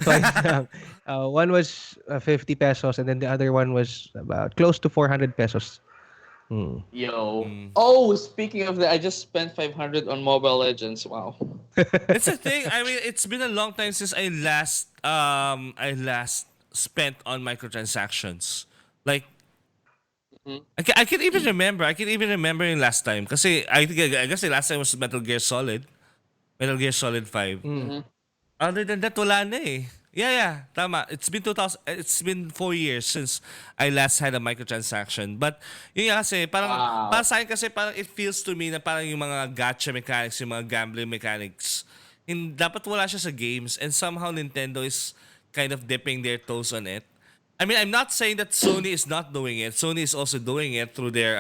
Speaker 2: Twice lang. One was 50 pesos and then the other one was about close to 400 pesos.
Speaker 1: Yo. Oh, speaking of that, I just spent 500 on Mobile Legends. Wow.
Speaker 3: It's a thing. I mean, it's been a long time since I last spent on microtransactions. Like, I can even remember. I can even remember yung last time. Kasi I guess the last time was Metal Gear Solid 5. Other than that, wala na eh. Yeah, tama. It's been 4 years since I last had a microtransaction. But yun nga kasi, para sa akin kasi parang it feels to me na parang yung mga gacha mechanics, yung mga gambling mechanics, dapat wala siya sa games, and somehow Nintendo is kind of dipping their toes on it. I mean, I'm not saying that Sony is not doing it. Sony is also doing it through their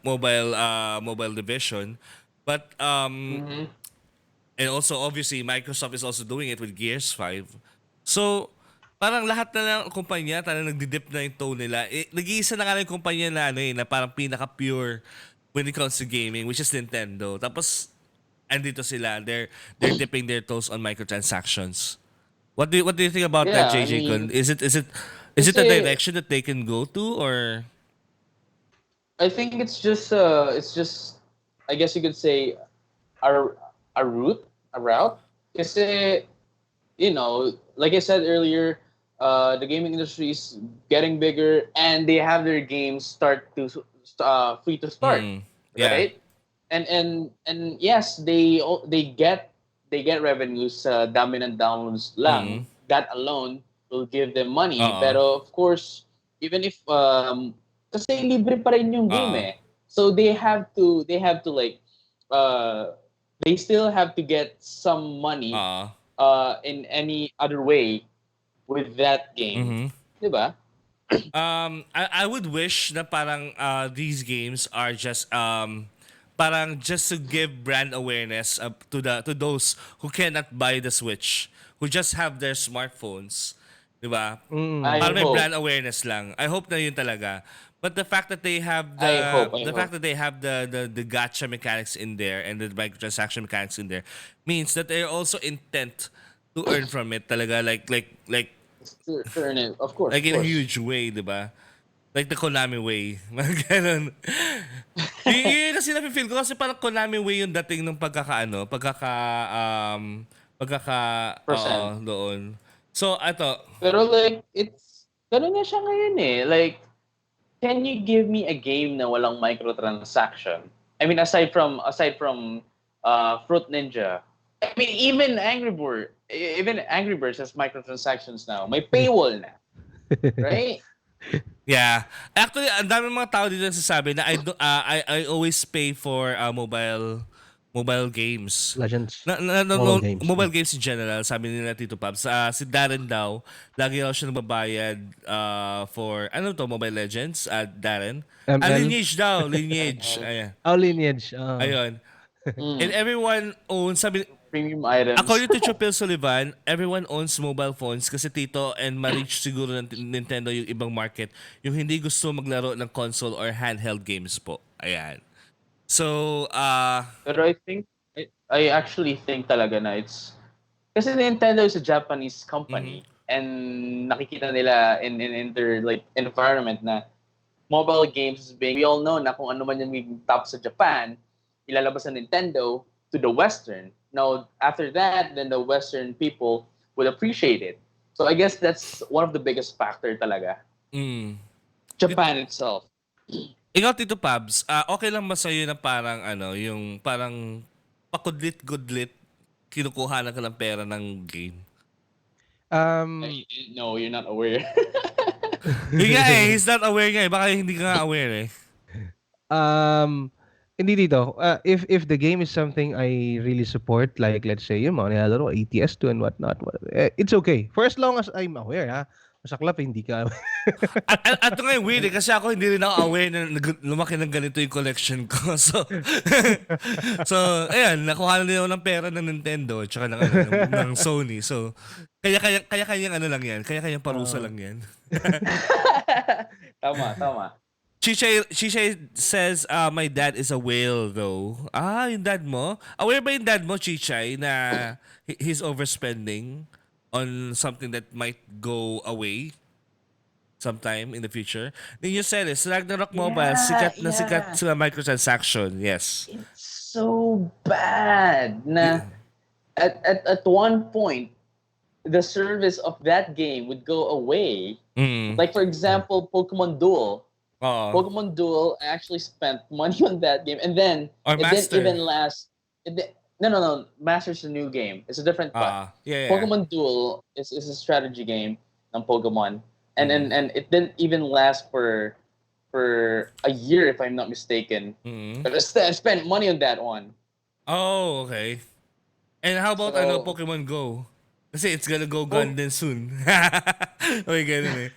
Speaker 3: mobile division. But and also obviously Microsoft is also doing it with Gears 5. So parang lahat na ng kumpanya talagang nagdi-dip na yung toe nila. Nag-iisa na nga lang yung kumpanya na parang pinaka-pure when it comes to gaming, which is Nintendo. Tapos andito sila, they're dipping their toes on microtransactions. What do you think about that, JJ-Kun? Is it a direction that they can go to, or?
Speaker 1: I think it's just I guess you could say a route. Kasi, like I said earlier, the gaming industry is getting bigger and they have their games free to start, right? And yes, they get revenues, dami ng downloads lang. That alone will give them money. Pero of course, even if kasi libre pa rin yung game eh. So they have to like they still have to get some money in any other way with that game. Diba?
Speaker 3: I would wish na parang these games are just parang just to give brand awareness to those who cannot buy the Switch, who just have their smartphones, 'di ba? Parang may brand awareness lang. I hope na yun talaga. But the fact that they have the gacha mechanics in there and the microtransaction mechanics in there means that they're also intent to earn from it talaga, like
Speaker 1: to earn it, of course.
Speaker 3: Like in a huge way, 'di ba? Like the Konami way. Ganun. Yun kasi na-feel ko kasi parang Konami way yung dating ng doon. So,
Speaker 1: Pero like, it's, ganun na siya ngayon eh. Like, can you give me a game na walang microtransaction? I mean, aside from Fruit Ninja. I mean, even Angry Birds has microtransactions now. May paywall na, right?
Speaker 3: Yeah. Actually, ang dami mga tao dito nagsasabi na I always pay for mobile games.
Speaker 2: Legends.
Speaker 3: No,
Speaker 2: Mobile games.
Speaker 3: mobile games in general, sabi nila Tito Pops. Si Darren daw, lagi daw siya nagbabayad for, ano to, Mobile Legends? Darren?
Speaker 2: ML.
Speaker 3: Lineage daw, Lineage. Ayan.
Speaker 2: Lineage.
Speaker 3: Ayun. And
Speaker 1: Mm.
Speaker 3: everyone owns, sabi,
Speaker 1: Premium items.
Speaker 3: according to Chupil Sullivan, everyone owns mobile phones kasi Tito and ma-reach siguro ng Nintendo yung ibang market yung hindi gusto maglaro ng console or handheld games po. Ayan. So,
Speaker 1: Pero I actually think talaga na it's kasi Nintendo is a Japanese company and nakikita nila in their like environment na mobile games is being, we all know na kung ano man yung top sa Japan, ilalabas ng Nintendo to the Western. Now, after that, then the Western people would appreciate it. So I guess that's one of the biggest factor talaga. Japan itself.
Speaker 3: ikaw Tito Pabs, okay lang ba sa'yo na parang yung parang pakudlit-gudlit kinukuha na ka ng pera ng game?
Speaker 1: No, you're not aware.
Speaker 3: Hindi nga he's not aware nga baka hindi ka nga aware
Speaker 2: Hindi dito. If the game is something I really support, like let's say yung mga nilalaro, ATS2 and whatnot, it's okay. For as long as I'm aware, ha? Masaklap, hindi ka.
Speaker 3: At nga yung weird kasi ako hindi rin ako aware na lumaki ng ganito yung collection ko. So ayan, nakuha na din ako ng pera ng Nintendo at saka ng Sony. So, kaya lang yan. Kaya parusa lang yan.
Speaker 1: Tama.
Speaker 3: Chichay says, my dad is a whale though. Yung dad mo? Aware ba yung dad mo, Chichay, na he's overspending on something that might go away sometime in the future? Then you said it, Ragnarok Mobile, sikat sa microtransaction. Yes.
Speaker 1: It's so bad na at one point, the service of that game would go away. Like for example, Pokemon Duel. Pokemon Duel, I actually spent money on that game, and then
Speaker 3: Or
Speaker 1: it
Speaker 3: Master.
Speaker 1: didn't even last. No. Master's a new game. It's a different part.
Speaker 3: Yeah.
Speaker 1: Pokemon Duel is a strategy game ng Pokemon, and it didn't even last for a year, if I'm not mistaken. But I spent money on that one.
Speaker 3: Oh, okay. And how about Pokemon Go? Kasi it's gonna go gone din soon. Okay, ganun eh.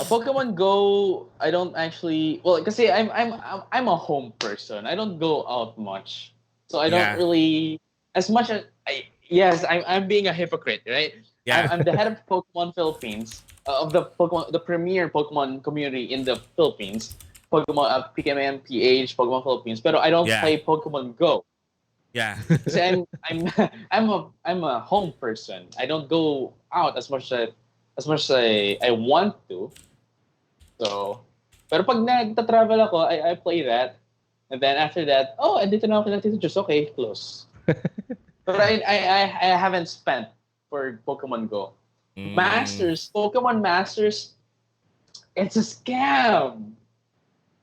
Speaker 1: Pokemon Go, I don't actually. Well, kasi I'm a home person. I don't go out much, so I don't really as much as I'm being a hypocrite, right?
Speaker 3: Yeah.
Speaker 1: I'm the head of Pokemon Philippines, of the premier Pokemon community in the Philippines, Pokemon PKMN PH Pokemon Philippines. Pero I don't play Pokemon Go.
Speaker 3: Yeah.
Speaker 1: Kasi I'm a home person. I don't go out as much as I want to. So, pero pag nagta-travel ako, I play that. And then after that, andito na ako kila Tito Diyos. Okay, close. But I haven't spent for Pokemon Go. Pokemon Masters, it's a scam.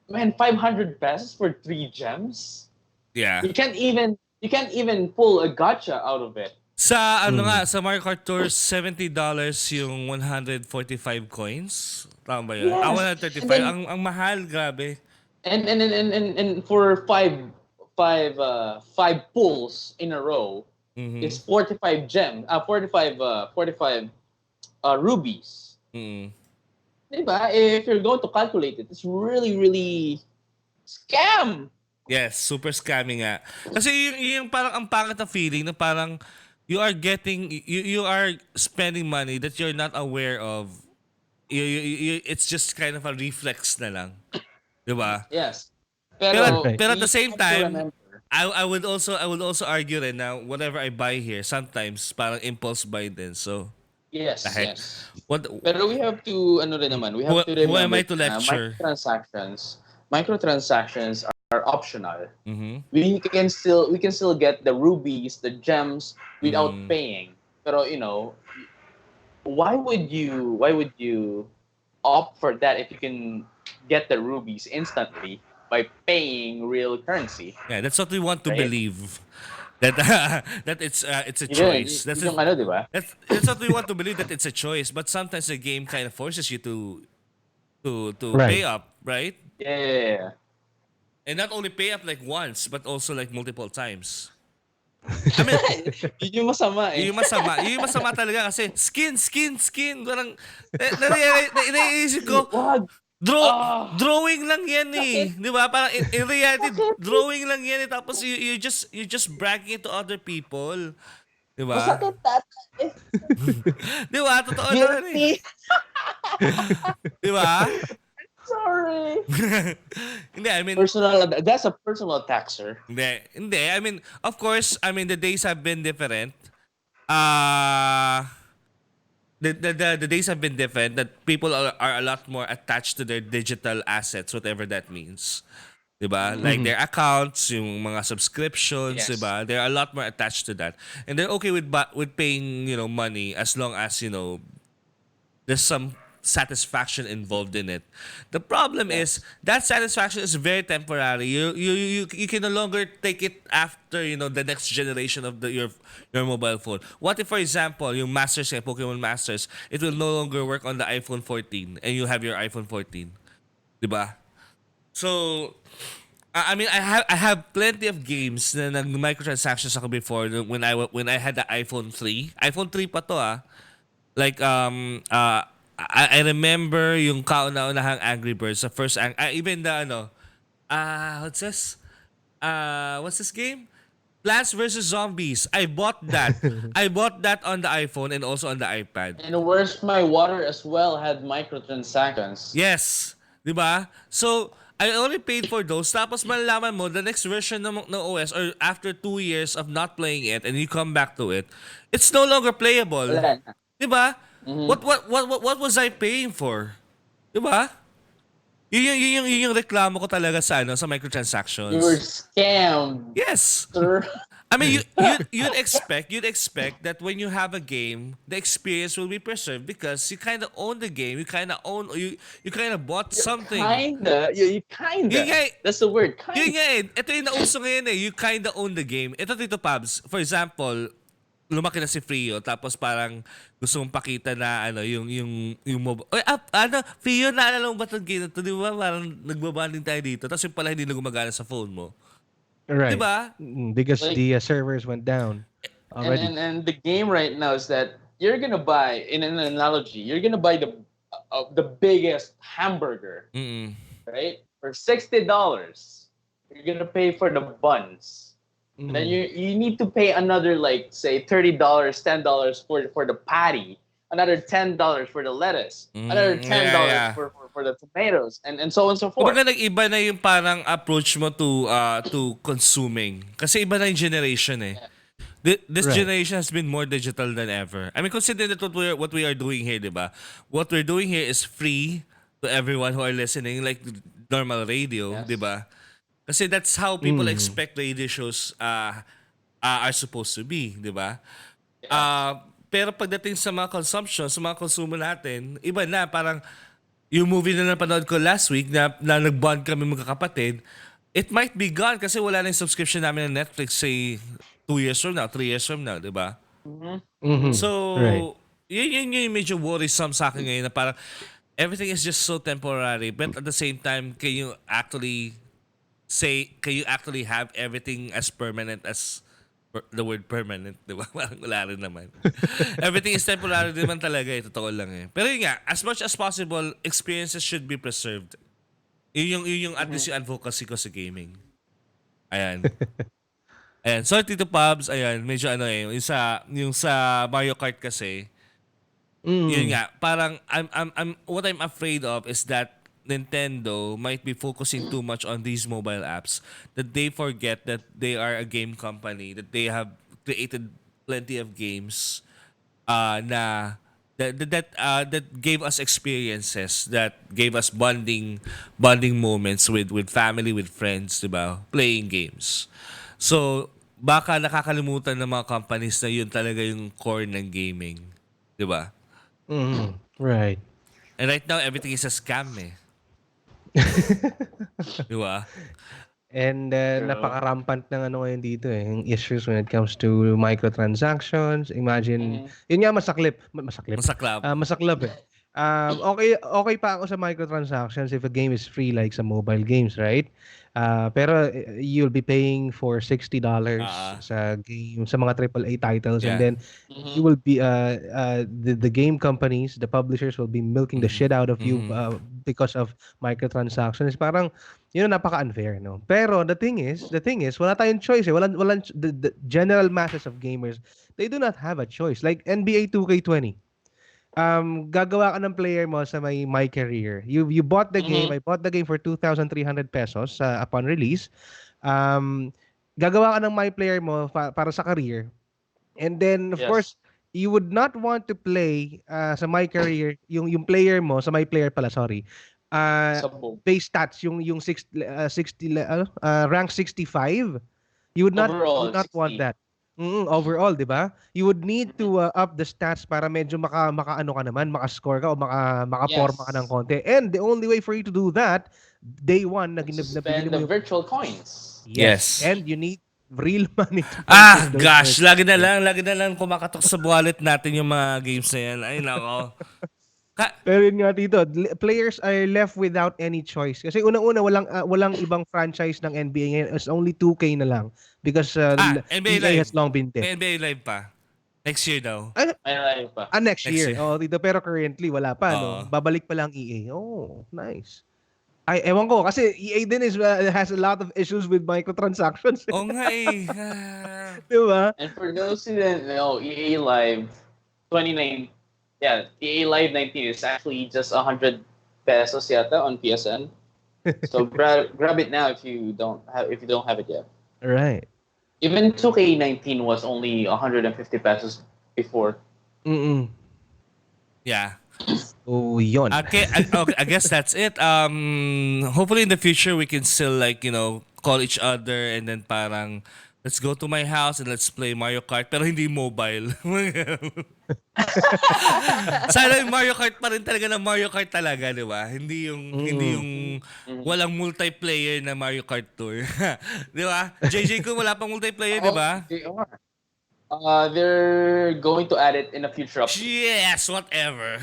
Speaker 1: Man, 500 pesos for 3 gems?
Speaker 3: Yeah.
Speaker 1: You can't even pull a gacha out of it.
Speaker 3: Sa sa Mario Kart Tour, $70 yung 145 coins. Tama ba yun?
Speaker 1: Yes.
Speaker 3: 135.
Speaker 1: Then,
Speaker 3: ang mahal, grabe.
Speaker 1: And for five pulls in a row, it's 45 rubies. Diba? If you're going to calculate it, it's really, really scam.
Speaker 3: Yes, super scamming nga. Kasi yung parang ang pangit na feeling na parang you are spending money that you're not aware of. It's just kind of a reflex na lang. Diba?
Speaker 1: Yes.
Speaker 3: Pero at the same time,
Speaker 1: remember.
Speaker 3: I would also argue rin na whatever I buy here, sometimes parang impulse buy din. So,
Speaker 1: yes. Pero we have to, we have to remember
Speaker 3: who am I to lecture?
Speaker 1: Microtransactions are optional. We can still get the rubies, the gems without paying. Pero why would you opt for that if you can get the rubies instantly by paying real currency.
Speaker 3: Yeah, that's what we want to
Speaker 1: Right?
Speaker 3: believe. That that it's a choice.
Speaker 1: Yun yung ano, di ba?
Speaker 3: That's what we want to believe, that it's a choice. But sometimes the game kind of forces you to
Speaker 2: Right.
Speaker 3: pay up, right?
Speaker 1: Yeah.
Speaker 3: And not only pay up like once, but also like multiple times. I mean,
Speaker 1: Yun yung masama eh.
Speaker 3: yung masama talaga kasi skin. Parang naiisip ko,
Speaker 1: Wag.
Speaker 3: drawing lang yan eh. Di ba? Parang in reality,
Speaker 1: Sakit.
Speaker 3: drawing lang yan eh. Tapos you just bragging it to other people. Di ba?
Speaker 1: Masakit tatay.
Speaker 3: Di ba? Totoo naman eh.
Speaker 1: Guilty.
Speaker 3: Di ba?
Speaker 1: Sorry.
Speaker 3: Hindi, I mean,
Speaker 1: That's a personal attack, sir.
Speaker 3: hindi. I mean, of course, the days have been different. The days have been different, that people are a lot more attached to their digital assets, whatever that means. Diba? Like their accounts, yung mga subscriptions,
Speaker 1: Yes.
Speaker 3: diba? They're a lot more attached to that. And they're okay with paying, money, as long as, there's some satisfaction involved in it. The problem is that satisfaction is very temporary. You can no longer take it after the next generation of your mobile phone. What if, for example, yung Masters, Pokemon Masters, it will no longer work on the iPhone 14 and you have your iPhone 14, diba? So I mean, I have plenty of games na nag-microtransactions ako before when I had the iPhone 3. iPhone 3 pa to Like I remember yung kauna-unahang Angry Birds, the first even the what's this? What's this game? Plants vs Zombies. I bought that. I bought that on the iPhone and also on the iPad.
Speaker 1: And Where's My Water as well had microtransactions.
Speaker 3: Yes, 'di ba? So I only paid for those. Tapos malalaman mo, the next version ng OS, or after 2 years of not playing it and you come back to it, it's no longer playable.
Speaker 1: Wala na.
Speaker 3: 'Di ba? What was I paying for? 'Di ba? Yun yung reklamo ko talaga sa sa microtransactions.
Speaker 1: You were scammed,
Speaker 3: Yes.
Speaker 1: sir.
Speaker 3: I mean, you'd expect that when you have a game, the experience will be preserved because you kind of own the game. You kind of own, you kind of bought something.
Speaker 1: Kinda. You kinda.
Speaker 3: Yun nga eh.
Speaker 1: That's the word.
Speaker 3: Yun
Speaker 1: Kinda.
Speaker 3: nga eh. Ito yung nauso ngayon eh. You kind of own the game. Ito, Tito Pabs, for example, lumaki na si Frio, tapos parang gusto mong pakita na yung mobile. Frio, naalala mo ba itong game na ito? Di ba? Parang nagbabanding tayo dito. Tapos yung pala hindi na gumagana sa phone mo.
Speaker 2: Right.
Speaker 3: Diba?
Speaker 2: Because
Speaker 1: Like-
Speaker 2: the servers went down already.
Speaker 1: And the game right now is that you're gonna buy, in an analogy, you're gonna buy the biggest hamburger,
Speaker 3: Mm-mm.
Speaker 1: right? For $60. You're gonna pay for the buns.
Speaker 2: Mm.
Speaker 1: Then you need to pay another, like, say $30, $10 for the patty, another $10 for the lettuce, another $10
Speaker 3: yeah.
Speaker 1: for the tomatoes, and so on and so forth.
Speaker 3: Kumbaga nag-iba na yung parang approach mo to consuming. Kasi iba na yung generation eh. This
Speaker 2: Right.
Speaker 3: generation has been more digital than ever. I mean, considering that what we are doing here, diba? What we're doing here is free to everyone who are listening, like normal radio,
Speaker 1: Yes.
Speaker 3: diba? Kasi that's how people expect radio shows are supposed to be, diba? Pero pagdating sa mga consumption, sa mga konsumo natin, iba na. Parang yung movie na napanood ko last week na nag-bond kami magkakapatid, it might be gone kasi wala na yung subscription namin ng Netflix, say 2 years from now, 3 years from now, diba?
Speaker 2: Mhm.
Speaker 3: So,
Speaker 2: Right.
Speaker 3: yun yung medyo worrisome sa akin ngayon na parang everything is just so temporary, but at the same time, can you actually have everything as permanent as the word permanent, di ba? Parang wala rin naman. Everything is temporary naman talaga, totoo lang eh. Pero yun nga, as much as possible, experiences should be preserved. Yun yung at least yung advocacy ko sa gaming. Ayan. Ayan. So, Tito Pabs, ayan, medyo yung sa Mario Kart kasi, yun nga, parang what I'm afraid of is that Nintendo might be focusing too much on these mobile apps, that they forget that they are a game company, that they have created plenty of games that gave us experiences, that gave us bonding moments with family, with friends, diba? Playing games. So, baka nakakalimutan ng mga companies na yun talaga yung core ng gaming. Diba?
Speaker 2: Right.
Speaker 3: And right now, everything is a scam eh. Di ba?
Speaker 2: And
Speaker 1: True.
Speaker 2: napaka-rampant ng ano ngayon dito yung issues when it comes to microtransactions. Imagine, yun nga masaklip.
Speaker 3: Masaklap.
Speaker 2: Masaklap eh. Okay pa ako sa microtransactions if a game is free like sa mobile games, right? Pero you'll be paying for $60 sa game sa mga AAA titles, and
Speaker 3: Yeah.
Speaker 2: then you will be the game companies, the publishers will be milking the shit out of you because of microtransactions. Parang napaka-unfair, no? Pero the thing is, wala tayong choice eh. Walang the general masses of gamers, they do not have a choice. Like NBA 2K20. Gagawa ka ng player mo sa my career. You bought the game, I bought the game for 2,300 pesos upon release. Gagawa ka ng my player mo para sa career. And then of course, you would not want to play sa my career yung player mo sa my player pala, sorry. Base stats yung 60 rank 65. You would not want that. Overall, 'di ba? You would need to up the stats para medyo maka-ano ka naman, maka-score ka o maka-forma ka ng konti. And the only way for you to do that, day one na
Speaker 1: spend the virtual coins.
Speaker 3: Yes.
Speaker 2: And you need real money to
Speaker 3: gosh, lagi na lang kumakatok sa wallet natin yung mga games na yan. Ay nako.
Speaker 2: Pero yun nga dito, players are left without any choice. Kasi unang-una, walang ibang franchise ng NBA ngayon. It's only 2K na lang. Because
Speaker 3: NBA
Speaker 2: EA
Speaker 3: Live
Speaker 2: has long been dead.
Speaker 3: May NBA Live pa. Next year daw.
Speaker 1: May live pa.
Speaker 2: Next year.
Speaker 3: year.
Speaker 2: Dito, pero currently, wala pa. No? Babalik pa lang EA. Nice. Ay, ewan ko. Kasi EA din has a lot of issues with microtransactions.
Speaker 3: Oo nga eh.
Speaker 2: Diba?
Speaker 1: And for those who didn't know, EA Live 29... Yeah, EA Live 19 is actually just 100 pesos yata on PSN. So grab it now if you don't have it yet.
Speaker 2: Right.
Speaker 1: Even 2K19 was only 150 pesos before.
Speaker 3: Yeah.
Speaker 2: Oh, yun.
Speaker 3: Okay, I guess that's it. Hopefully in the future we can still call each other and then parang let's go to my house and let's play Mario Kart pero hindi mobile. Sana yung Mario Kart pa rin talaga na Mario Kart talaga, di ba? Hindi yung walang multiplayer na Mario Kart Tour. Di ba? JJ-Kun wala pang multiplayer, di ba?
Speaker 1: They're going to add it in a future update.
Speaker 3: Yes, whatever.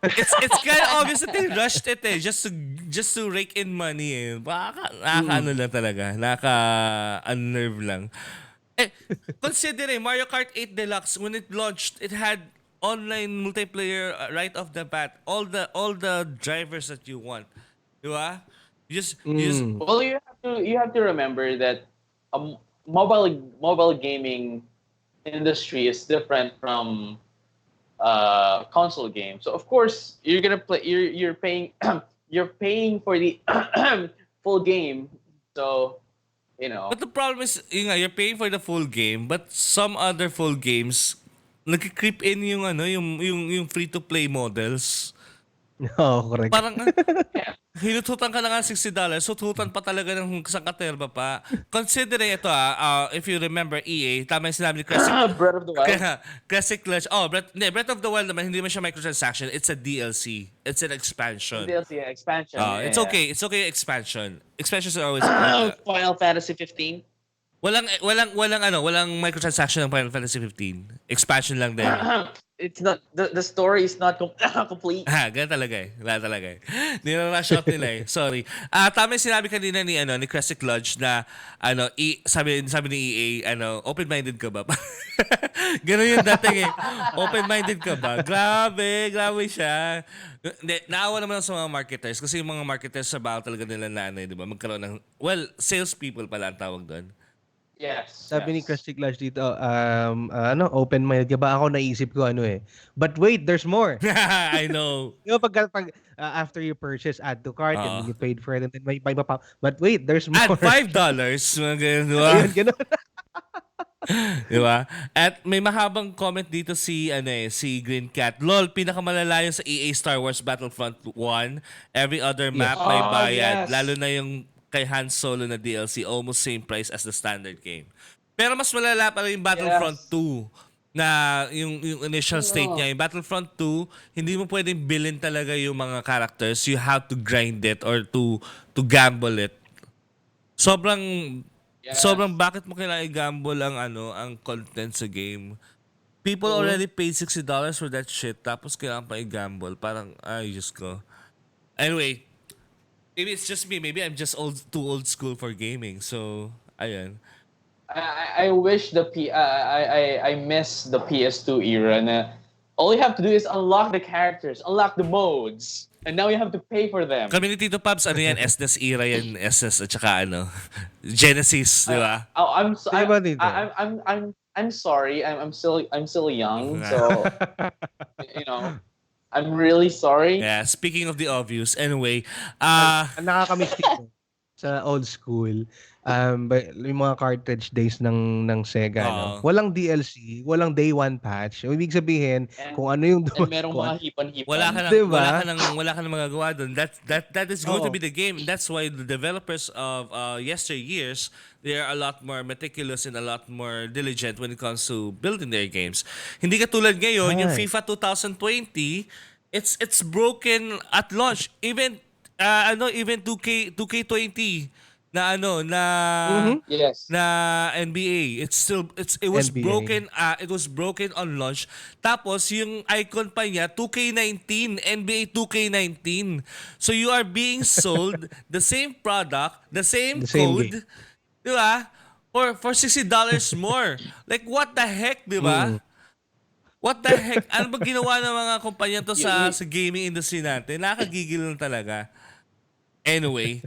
Speaker 3: it's kind of obvious that they rushed it just to rake in money eh. Baka ano lang talaga, unnerve lang. Considering Mario Kart 8 Deluxe when it launched, it had online multiplayer right off the bat. All the drivers that you want, diba? You just
Speaker 1: Well, you have to remember that mobile gaming industry is different from console games. So of course you're gonna play. You're paying you're paying for the full game. So
Speaker 3: But the problem is, you're paying for the full game, but some other full games nagki-creep in yung free-to-play models.
Speaker 2: Correct.
Speaker 3: Parang hinututan ka na nga $60, hututan pa talaga ng isang katerba pa. Considering ito if you remember EA, tama yung sinabi ni Classic
Speaker 1: Breath of the Wild.
Speaker 3: Classic Clutch. Breath of the Wild naman, hindi man siya microtransaction. It's a DLC. It's an expansion.
Speaker 1: DLC expansion.
Speaker 3: It's okay. It's okay expansion. Expansions are always
Speaker 1: Final Fantasy 15.
Speaker 3: Walang microtransaction ng Final Fantasy 15. Expansion lang din.
Speaker 1: It's not the story is not complete.
Speaker 3: Ganun talaga eh. Wala talaga eh. Nirarush out nila eh. Sorry. Tama yung sinabi kanina ni Classic Lodge na sabi ni EA, open-minded ka ba? Ganun yung dating eh. Open-minded ka ba? Grabe siya. Naawa naman sa mga marketers kasi yung mga marketers sa bago talaga nila di ba? Magkaroon ng, salespeople pala ang tawag doon.
Speaker 1: Yes.
Speaker 2: Sabi ni Krusty Clash dito, open-minded ka ba? Ako naisip ko But wait, there's more.
Speaker 3: I know.
Speaker 2: Pag after you purchase, add to cart, and you paid for it, and then may pa. But wait, there's more.
Speaker 3: Add $5. Mga ganun, di ba?
Speaker 2: Ayun, ganun.
Speaker 3: Di ba? At may mahabang comment dito si Green Cat. Lol, pinakamalalayo sa EA Star Wars Battlefront 1. Every other map may bayad. Lalo na yung kay Han Solo na DLC, almost same price as the standard game. Pero mas malala pa rin yung Battlefront 2 na yung initial state niya. Yung Battlefront 2, hindi mo pwedeng bilhin talaga yung mga characters. You have to grind it or to gamble it. Sobrang bakit mo kailangan i-gamble ang content sa game? People already paid $60 for that shit tapos kailangan pa i-gamble. Parang, ay, just go. Anyway, maybe it's just me. Maybe I'm just too old school for gaming. So, ayun.
Speaker 1: I wish I miss the PS2 era. Na all you have to do is unlock the characters, unlock the modes, and now you have to pay for them.
Speaker 3: Kami ni Tito Pabs, yan, SNES era yan, SNES at saka Genesis, di ba?
Speaker 1: I'm sorry. I'm still young, so I'm really sorry.
Speaker 3: Yeah, speaking of the obvious, anyway,
Speaker 2: nakakamiss dito sa old school. Yung mga cartridge days ng Sega, no? Walang DLC, walang day one patch. Ibig sabihin, kung ano yung
Speaker 1: and merong mga hipan-hipan.
Speaker 3: Wala ka nang magagawa doon. That is going to be the game. That's why the developers of yesteryears, they are a lot more meticulous and a lot more diligent when it comes to building their games. Hindi katulad ngayon, yung FIFA 2020, it's broken at launch. Even 2K20 na
Speaker 1: yes,
Speaker 3: na NBA, it was
Speaker 2: NBA.
Speaker 3: broken. It was broken on launch. Tapos yung icon pa niya 2K19, NBA 2K19. So you are being sold the same product, the same code, di ba? For $60 more. Like what the heck, di ba? What the heck? Ano ba ginawa ng mga kumpanya to sa gaming industry natin? Nakakagigil lang talaga. Anyway,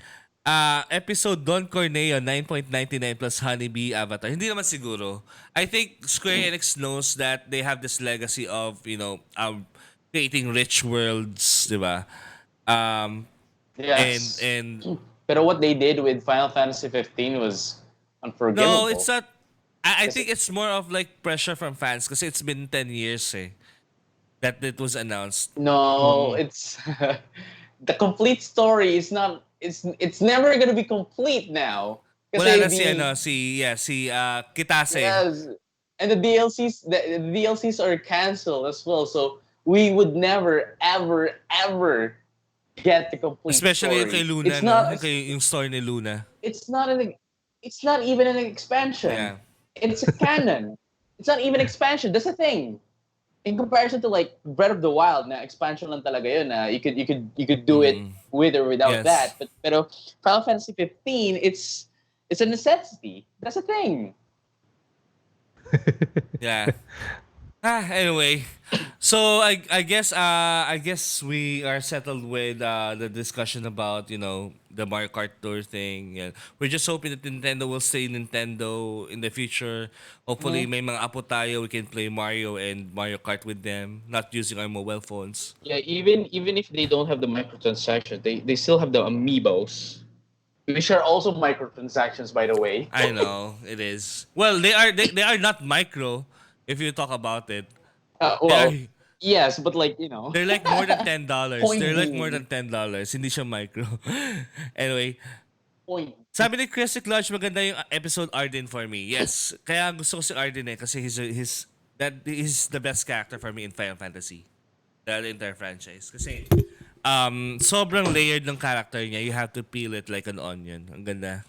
Speaker 3: episode Don Corneo 9.99 plus Honeybee Avatar. Hindi naman siguro. I think Square Enix knows that they have this legacy of, creating rich worlds, di ba?
Speaker 1: yes.
Speaker 3: And
Speaker 1: Pero what they did with Final Fantasy 15 was unforgivable.
Speaker 3: no, it's not. I think it's more of like pressure from fans kasi it's been 10 years that it was announced.
Speaker 1: No, it's the complete story is not. It's never gonna be complete now.
Speaker 3: Wala na si Kitase.
Speaker 1: Yes, and the DLCs are canceled as well. So we would never ever get the complete
Speaker 3: Especially
Speaker 1: story.
Speaker 3: kay Luna,
Speaker 1: It's not.
Speaker 3: yung story ni Luna.
Speaker 1: It's not even an expansion.
Speaker 3: Yeah.
Speaker 1: It's a canon. It's not even expansion. That's the thing. In comparison to like Breath of the Wild, na expansion lang talaga yun. You could do it with or without that. Pero Final Fantasy 15, it's a necessity. That's the thing.
Speaker 3: Yeah. Anyway, so I guess we are settled with the discussion about the Mario Kart Tour thing. Yeah. We're just hoping that Nintendo will stay Nintendo in the future. Hopefully, may mga apo tayo, we can play Mario and Mario Kart with them, not using our mobile phones.
Speaker 1: Yeah, even if they don't have the microtransactions, they still have the amiibos, which are also microtransactions, by the way.
Speaker 3: I know it is. Well, they are not micro. If you talk about it,
Speaker 1: yes, but
Speaker 3: they're like more than $10. They're like
Speaker 1: being.
Speaker 3: more than $10. Hindi siya micro. Anyway,
Speaker 1: Point.
Speaker 3: sabi ni Chris Lodge, maganda yung episode Arden for me. Yes, kaya gusto ko si Arden kasi he's the best character for me in Final Fantasy. The entire franchise. Kasi sobrang layered ng character niya. You have to peel it like an onion. Ang ganda.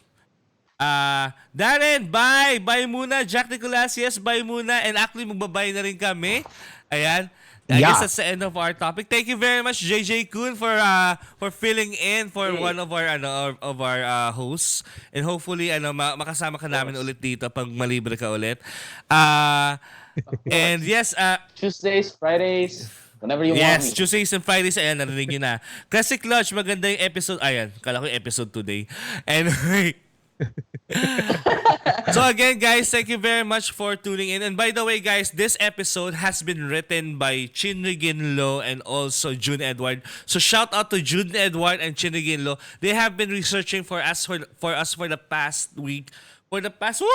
Speaker 3: Darren, bye! Bye muna. Jack Nicolas, yes, bye muna. And actually, magbabay na rin kami. Ayan. I guess that's the end of our topic. Thank you very much, JJ-Kun, for filling in for one of our hosts. And hopefully, makasama ka namin ulit dito pag malibre ka ulit. And yes,
Speaker 1: Tuesdays, Fridays, whenever you want me.
Speaker 3: yes, Tuesdays and Fridays, ayan, narinig nyo na. Classic Lodge, maganda yung episode. Ayan, kala ko yung episode today. Anyway, so again, guys, thank you very much for tuning in. And by the way, guys, this episode has been written by Chinry, Ginlo, and also June Edward. So shout out to June Edward and Chinry, Ginlo. They have been researching for us for the past week. For the past, woo!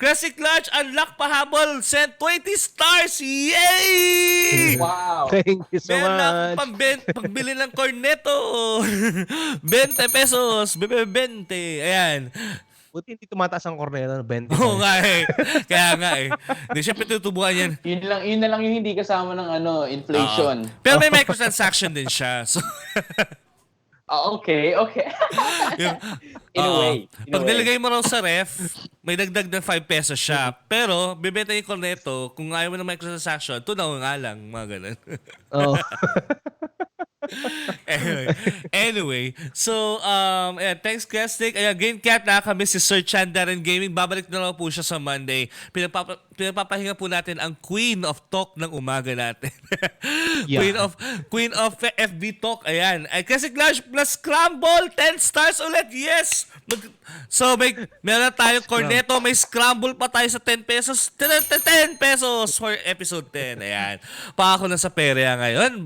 Speaker 3: Classic Lodge, unlock pahabol, sent 20 stars, yay!
Speaker 1: Wow.
Speaker 2: Thank you so
Speaker 3: Meron
Speaker 2: much.
Speaker 3: pagbili ng corneto. 20 pesos. 20. Ayan.
Speaker 2: Buti hindi tumataas ang korneta, 20
Speaker 3: Oo
Speaker 2: pesos.
Speaker 3: nga eh. Kaya nga eh. Hindi, syempre tutubuan yan.
Speaker 1: Yun na lang yung hindi kasama ng
Speaker 3: Oo.
Speaker 1: inflation.
Speaker 3: Pero may microtransaction din siya. So,
Speaker 1: Okay.
Speaker 3: yung,
Speaker 1: In a
Speaker 3: oo.
Speaker 1: way.
Speaker 3: Pag nilagay mo raw sa ref, may dagdag na 5 pesos siya. Pero, bibenta yung corneto, kung ayaw mo ng microtransaction, tunaw nga lang. Mga ganun.
Speaker 2: Oo.
Speaker 3: anyway, so ayan, thanks guys Nick. Ayan, Game Cat na kami si Sir Chandaran Gaming. Babalik na lang po siya sa Monday. Pinagpapahinga po natin ang Queen of Talk ng umaga natin.
Speaker 2: Yeah.
Speaker 3: Queen of FB Talk. Ayan. Ay, kasi Clash plus Scramble 10 stars ulit. Yes. So meron tayong corneto, may scramble pa tayo sa 10 pesos. 10 pesos for episode 10. Ayan. Pa ako na sa perya ngayon.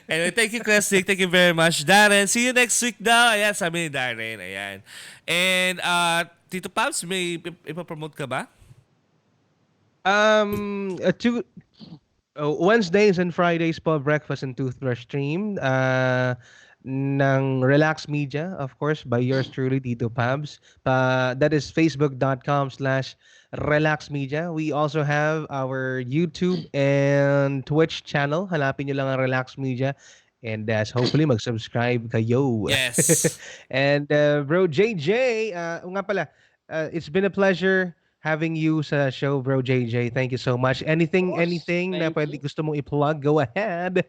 Speaker 3: Anyway, thank you, Classic. Thank you very much, Darren. See you next week daw. Ayan, sabi ni Darren. Ayan. And, Tito Pabs, may ipapromote ka ba?
Speaker 2: Wednesdays and Fridays po, breakfast and toothbrush stream. Ng Relax Media, of course, by yours truly, Tito Pabs. That is facebook.com/Relax Media. We also have our YouTube and Twitch channel. Hanapin nyo lang ang Relax Media. And hopefully mag-subscribe kayo.
Speaker 3: Yes.
Speaker 2: And bro JJ, nga pala, it's been a pleasure having you sa show, bro JJ. Thank you so much. Anything na pwede gusto mong i-plug, go ahead.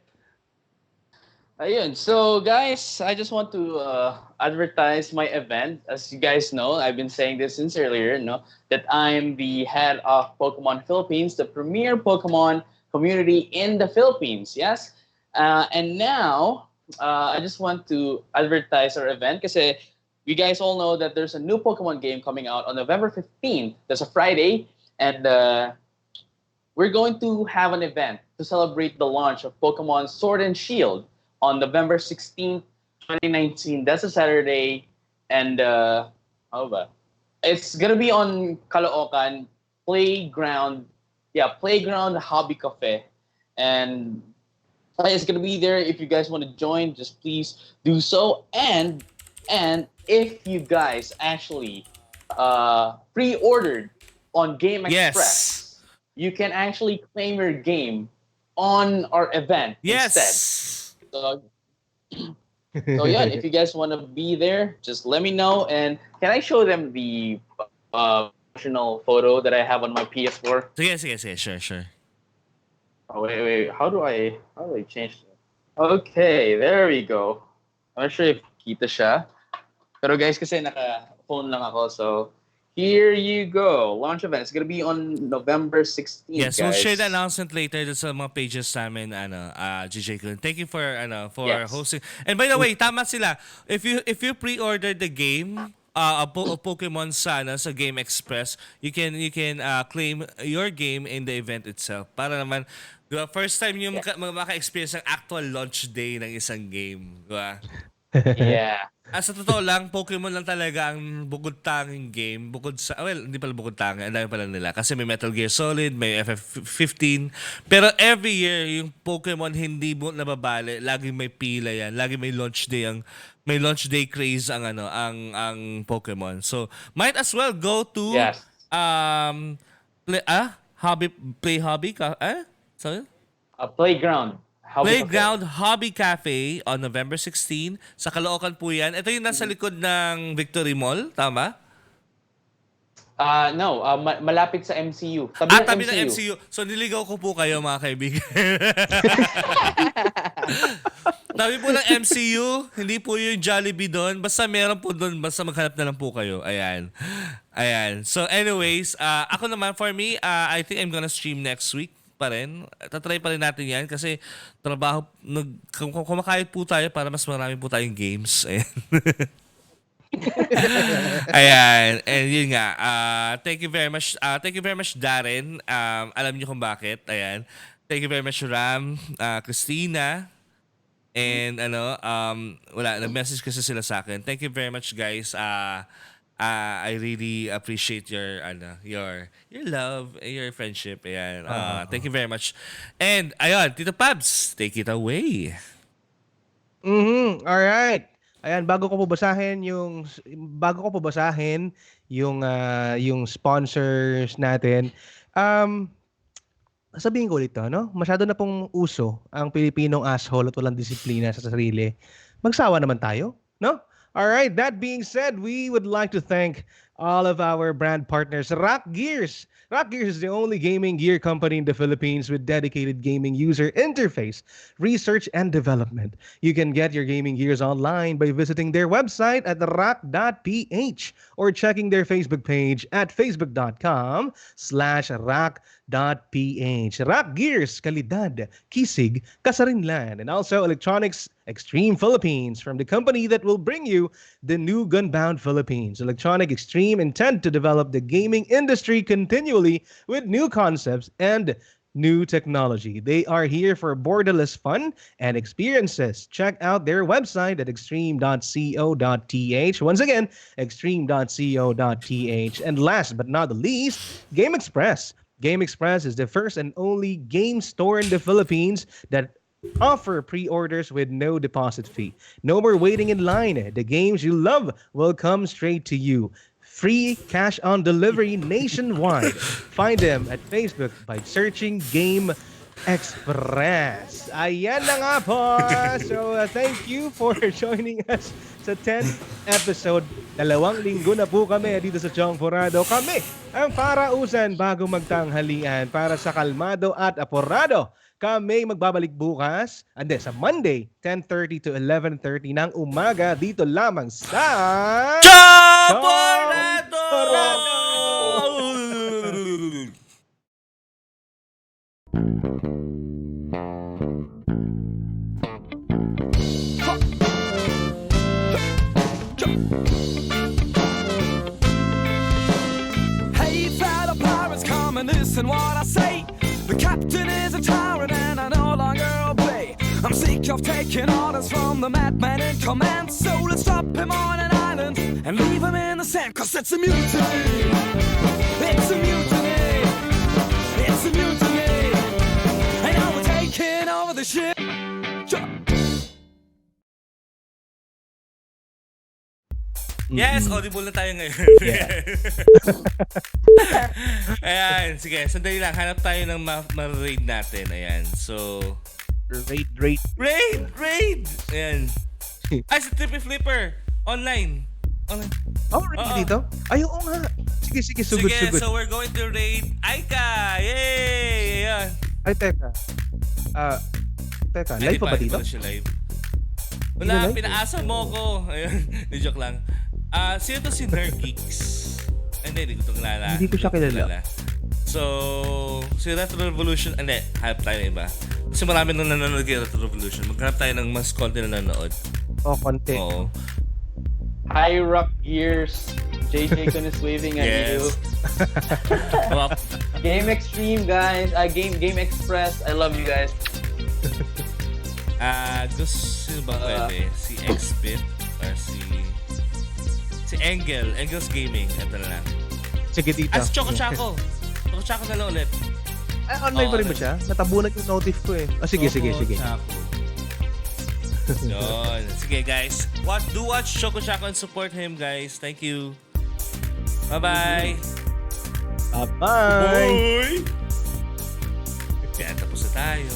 Speaker 1: Ayun. So, guys, I just want to advertise my event. As you guys know, I've been saying this since earlier, that I'm the head of Pokemon Philippines, the premier Pokemon community in the Philippines. Yes. And now, I just want to advertise our event because you guys all know that there's a new Pokemon game coming out on November 15th. That's a Friday. And we're going to have an event to celebrate the launch of Pokemon Sword and Shield on November 16th, 2019. That's a Saturday. And it's going to be on Caloocan Playground Hobby Cafe. And it's going to be there. If you guys want to join, just please do so. And if you guys actually pre-ordered on Game Express, you can actually claim your game on our event instead. So yeah, if you guys want to be there, just let me know. And can I show them the promotional photo that I have on my PS4?
Speaker 3: Sige, sure.
Speaker 1: Oh, wait. How do I change that? Okay, there we go. I'm not sure if kita siya. Pero guys, kasi naka-phone lang ako, so here you go. Launch event. It's gonna be on November 16th,
Speaker 3: Yes,
Speaker 1: guys.
Speaker 3: we'll share the announcement later sa mga pages namin, JJ-Kun. Thank you for hosting. And by the way, tama sila. If you pre-order the game, a Pokemon sa Game Express, you can claim your game in the event itself. Para naman, diba, first time yung maka-experience ng actual launch day ng isang game, diba?
Speaker 1: Yeah.
Speaker 3: Sa totoo lang, Pokemon lang talaga ang bukod-tanging game. Bukod sa, hindi pala bukod-tanging. Ang dami pala nila. Kasi may Metal Gear Solid, may FF15. Pero every year, yung Pokemon hindi mo nababali. Laging may pila yan. Laging may launch day craze ang Pokemon. So, might as well go to Playground Hobby Cafe on November 16 sa Caloocan po yan. Ito yung nasa likod ng Victory Mall, tama?
Speaker 1: No, malapit sa MCU.
Speaker 3: Tabi ng MCU. So niligaw ko po kayo, mga kaibigan. Tabi po ng MCU, hindi po yung Jollibee doon. Basta meron po doon, basta maghanap na lang po kayo. Ayan. So anyways, ako naman, for me, I think I'm gonna stream next week pa rin. Tatry pa rin natin yan kasi trabaho, kumakayod po tayo para mas marami po tayong games. Ayan. And yun nga. Thank you very much. Thank you very much, Darren. Alam niyo kung bakit. Ayan. Thank you very much, Ram, Christina. And wala, nag-message kasi sila sa akin. Thank you very much, guys. I really appreciate your love and your friendship. Ayan. Thank you very much. And ayun, Tito Pabs, take it away.
Speaker 2: All right. Ayan, bago ko po basahin yung sponsors natin. Um Sabihin ko ulit 'to, no? Masyado na pong uso ang Pilipinong asshole at walang disiplina sa sarili. Magsawa naman tayo, no? All right, that being said, we would like to thank all of our brand partners. Rock Gears. Rock Gears is the only gaming gear company in the Philippines with dedicated gaming user interface, research, and development. You can get your gaming gears online by visiting their website at rock.ph or checking their Facebook page at facebook.com/rock.ph. Rock Gears, kalidad, kisig, kasarinlan, and also Electronics Extreme Philippines from the company that will bring you the new Gunbound Philippines. Electronic Extreme intend to develop the gaming industry continually with new concepts and new technology. They are here for borderless fun and experiences. Check out their website at extreme.co.th. Once again, extreme.co.th. And last but not the least, Game Express. Game Express is the first and only game store in the Philippines that offer pre-orders with no deposit fee. No more waiting in line. The games you love will come straight to you. Free cash on delivery nationwide. Find them at Facebook by searching Game Express. Ayan na nga po. So thank you for joining us sa 10th episode. 2 linggo na po kami dito sa Tsongporado. Kami ang parausan bago magtanghalian para sa kalmado at apurado. Kami magbabalik bukas, sa Monday, 10:30 to 11:30 ng umaga dito lamang sa
Speaker 3: Tsongporado!
Speaker 4: Hey, fellow pirates, come and listen what I say. The captain is a tyrant and I no longer obey. I'm sick of taking orders from the madman in command. So let's drop him on an island and leave him in the sand. Cause it's a mutiny. It's a mutiny. It's a mutiny. And now we're taking over the ship.
Speaker 3: Yes, audible na tayo ngayon. Ayan, sige, sandali lang. Hanap tayo ng ma-raid natin. Ayan, so...
Speaker 2: Raid!
Speaker 3: Ayan. Ay, si Trippy Flipper! Online.
Speaker 2: Oh, raid dito? Ay, oo nga. Sige, sugod.
Speaker 3: So we're going to raid Aika! Yay! Ayan.
Speaker 2: Ay, teka. Live pa ba dito?
Speaker 3: Hindi siya live. Wala, pinaasa mo ko. Ayun, joke lang. Sino to si Nergeeks? Hindi ko ito kilala.
Speaker 2: Hindi ko siya kilala.
Speaker 3: So, si Retro Revolution, hanap tayo ng iba. Kasi marami nang nanonood kay Retro Revolution. Maghanap tayo ng mas konti na nanonood.
Speaker 2: Konti.
Speaker 3: Oo.
Speaker 1: Hi, Rock Gears. JJ-Kun is waving at you. Game Extreme, guys. Game Express. I love you guys.
Speaker 3: Gusto ba pwede? Si Xbit or si Engel. Engel's Gaming. Ito na lang.
Speaker 2: Sige, dito.
Speaker 3: Si Choco Chaco. Choco Chaco na lang ulit.
Speaker 2: Ay, online pa rin ba siya? Natabunan yung notif ko eh. Sige.
Speaker 3: Chaco. Yun. Sige, guys. Do watch Choco Chaco and support him, guys. Thank you. Bye-bye.
Speaker 2: Bye-bye.
Speaker 3: Kaya tapos na tayo.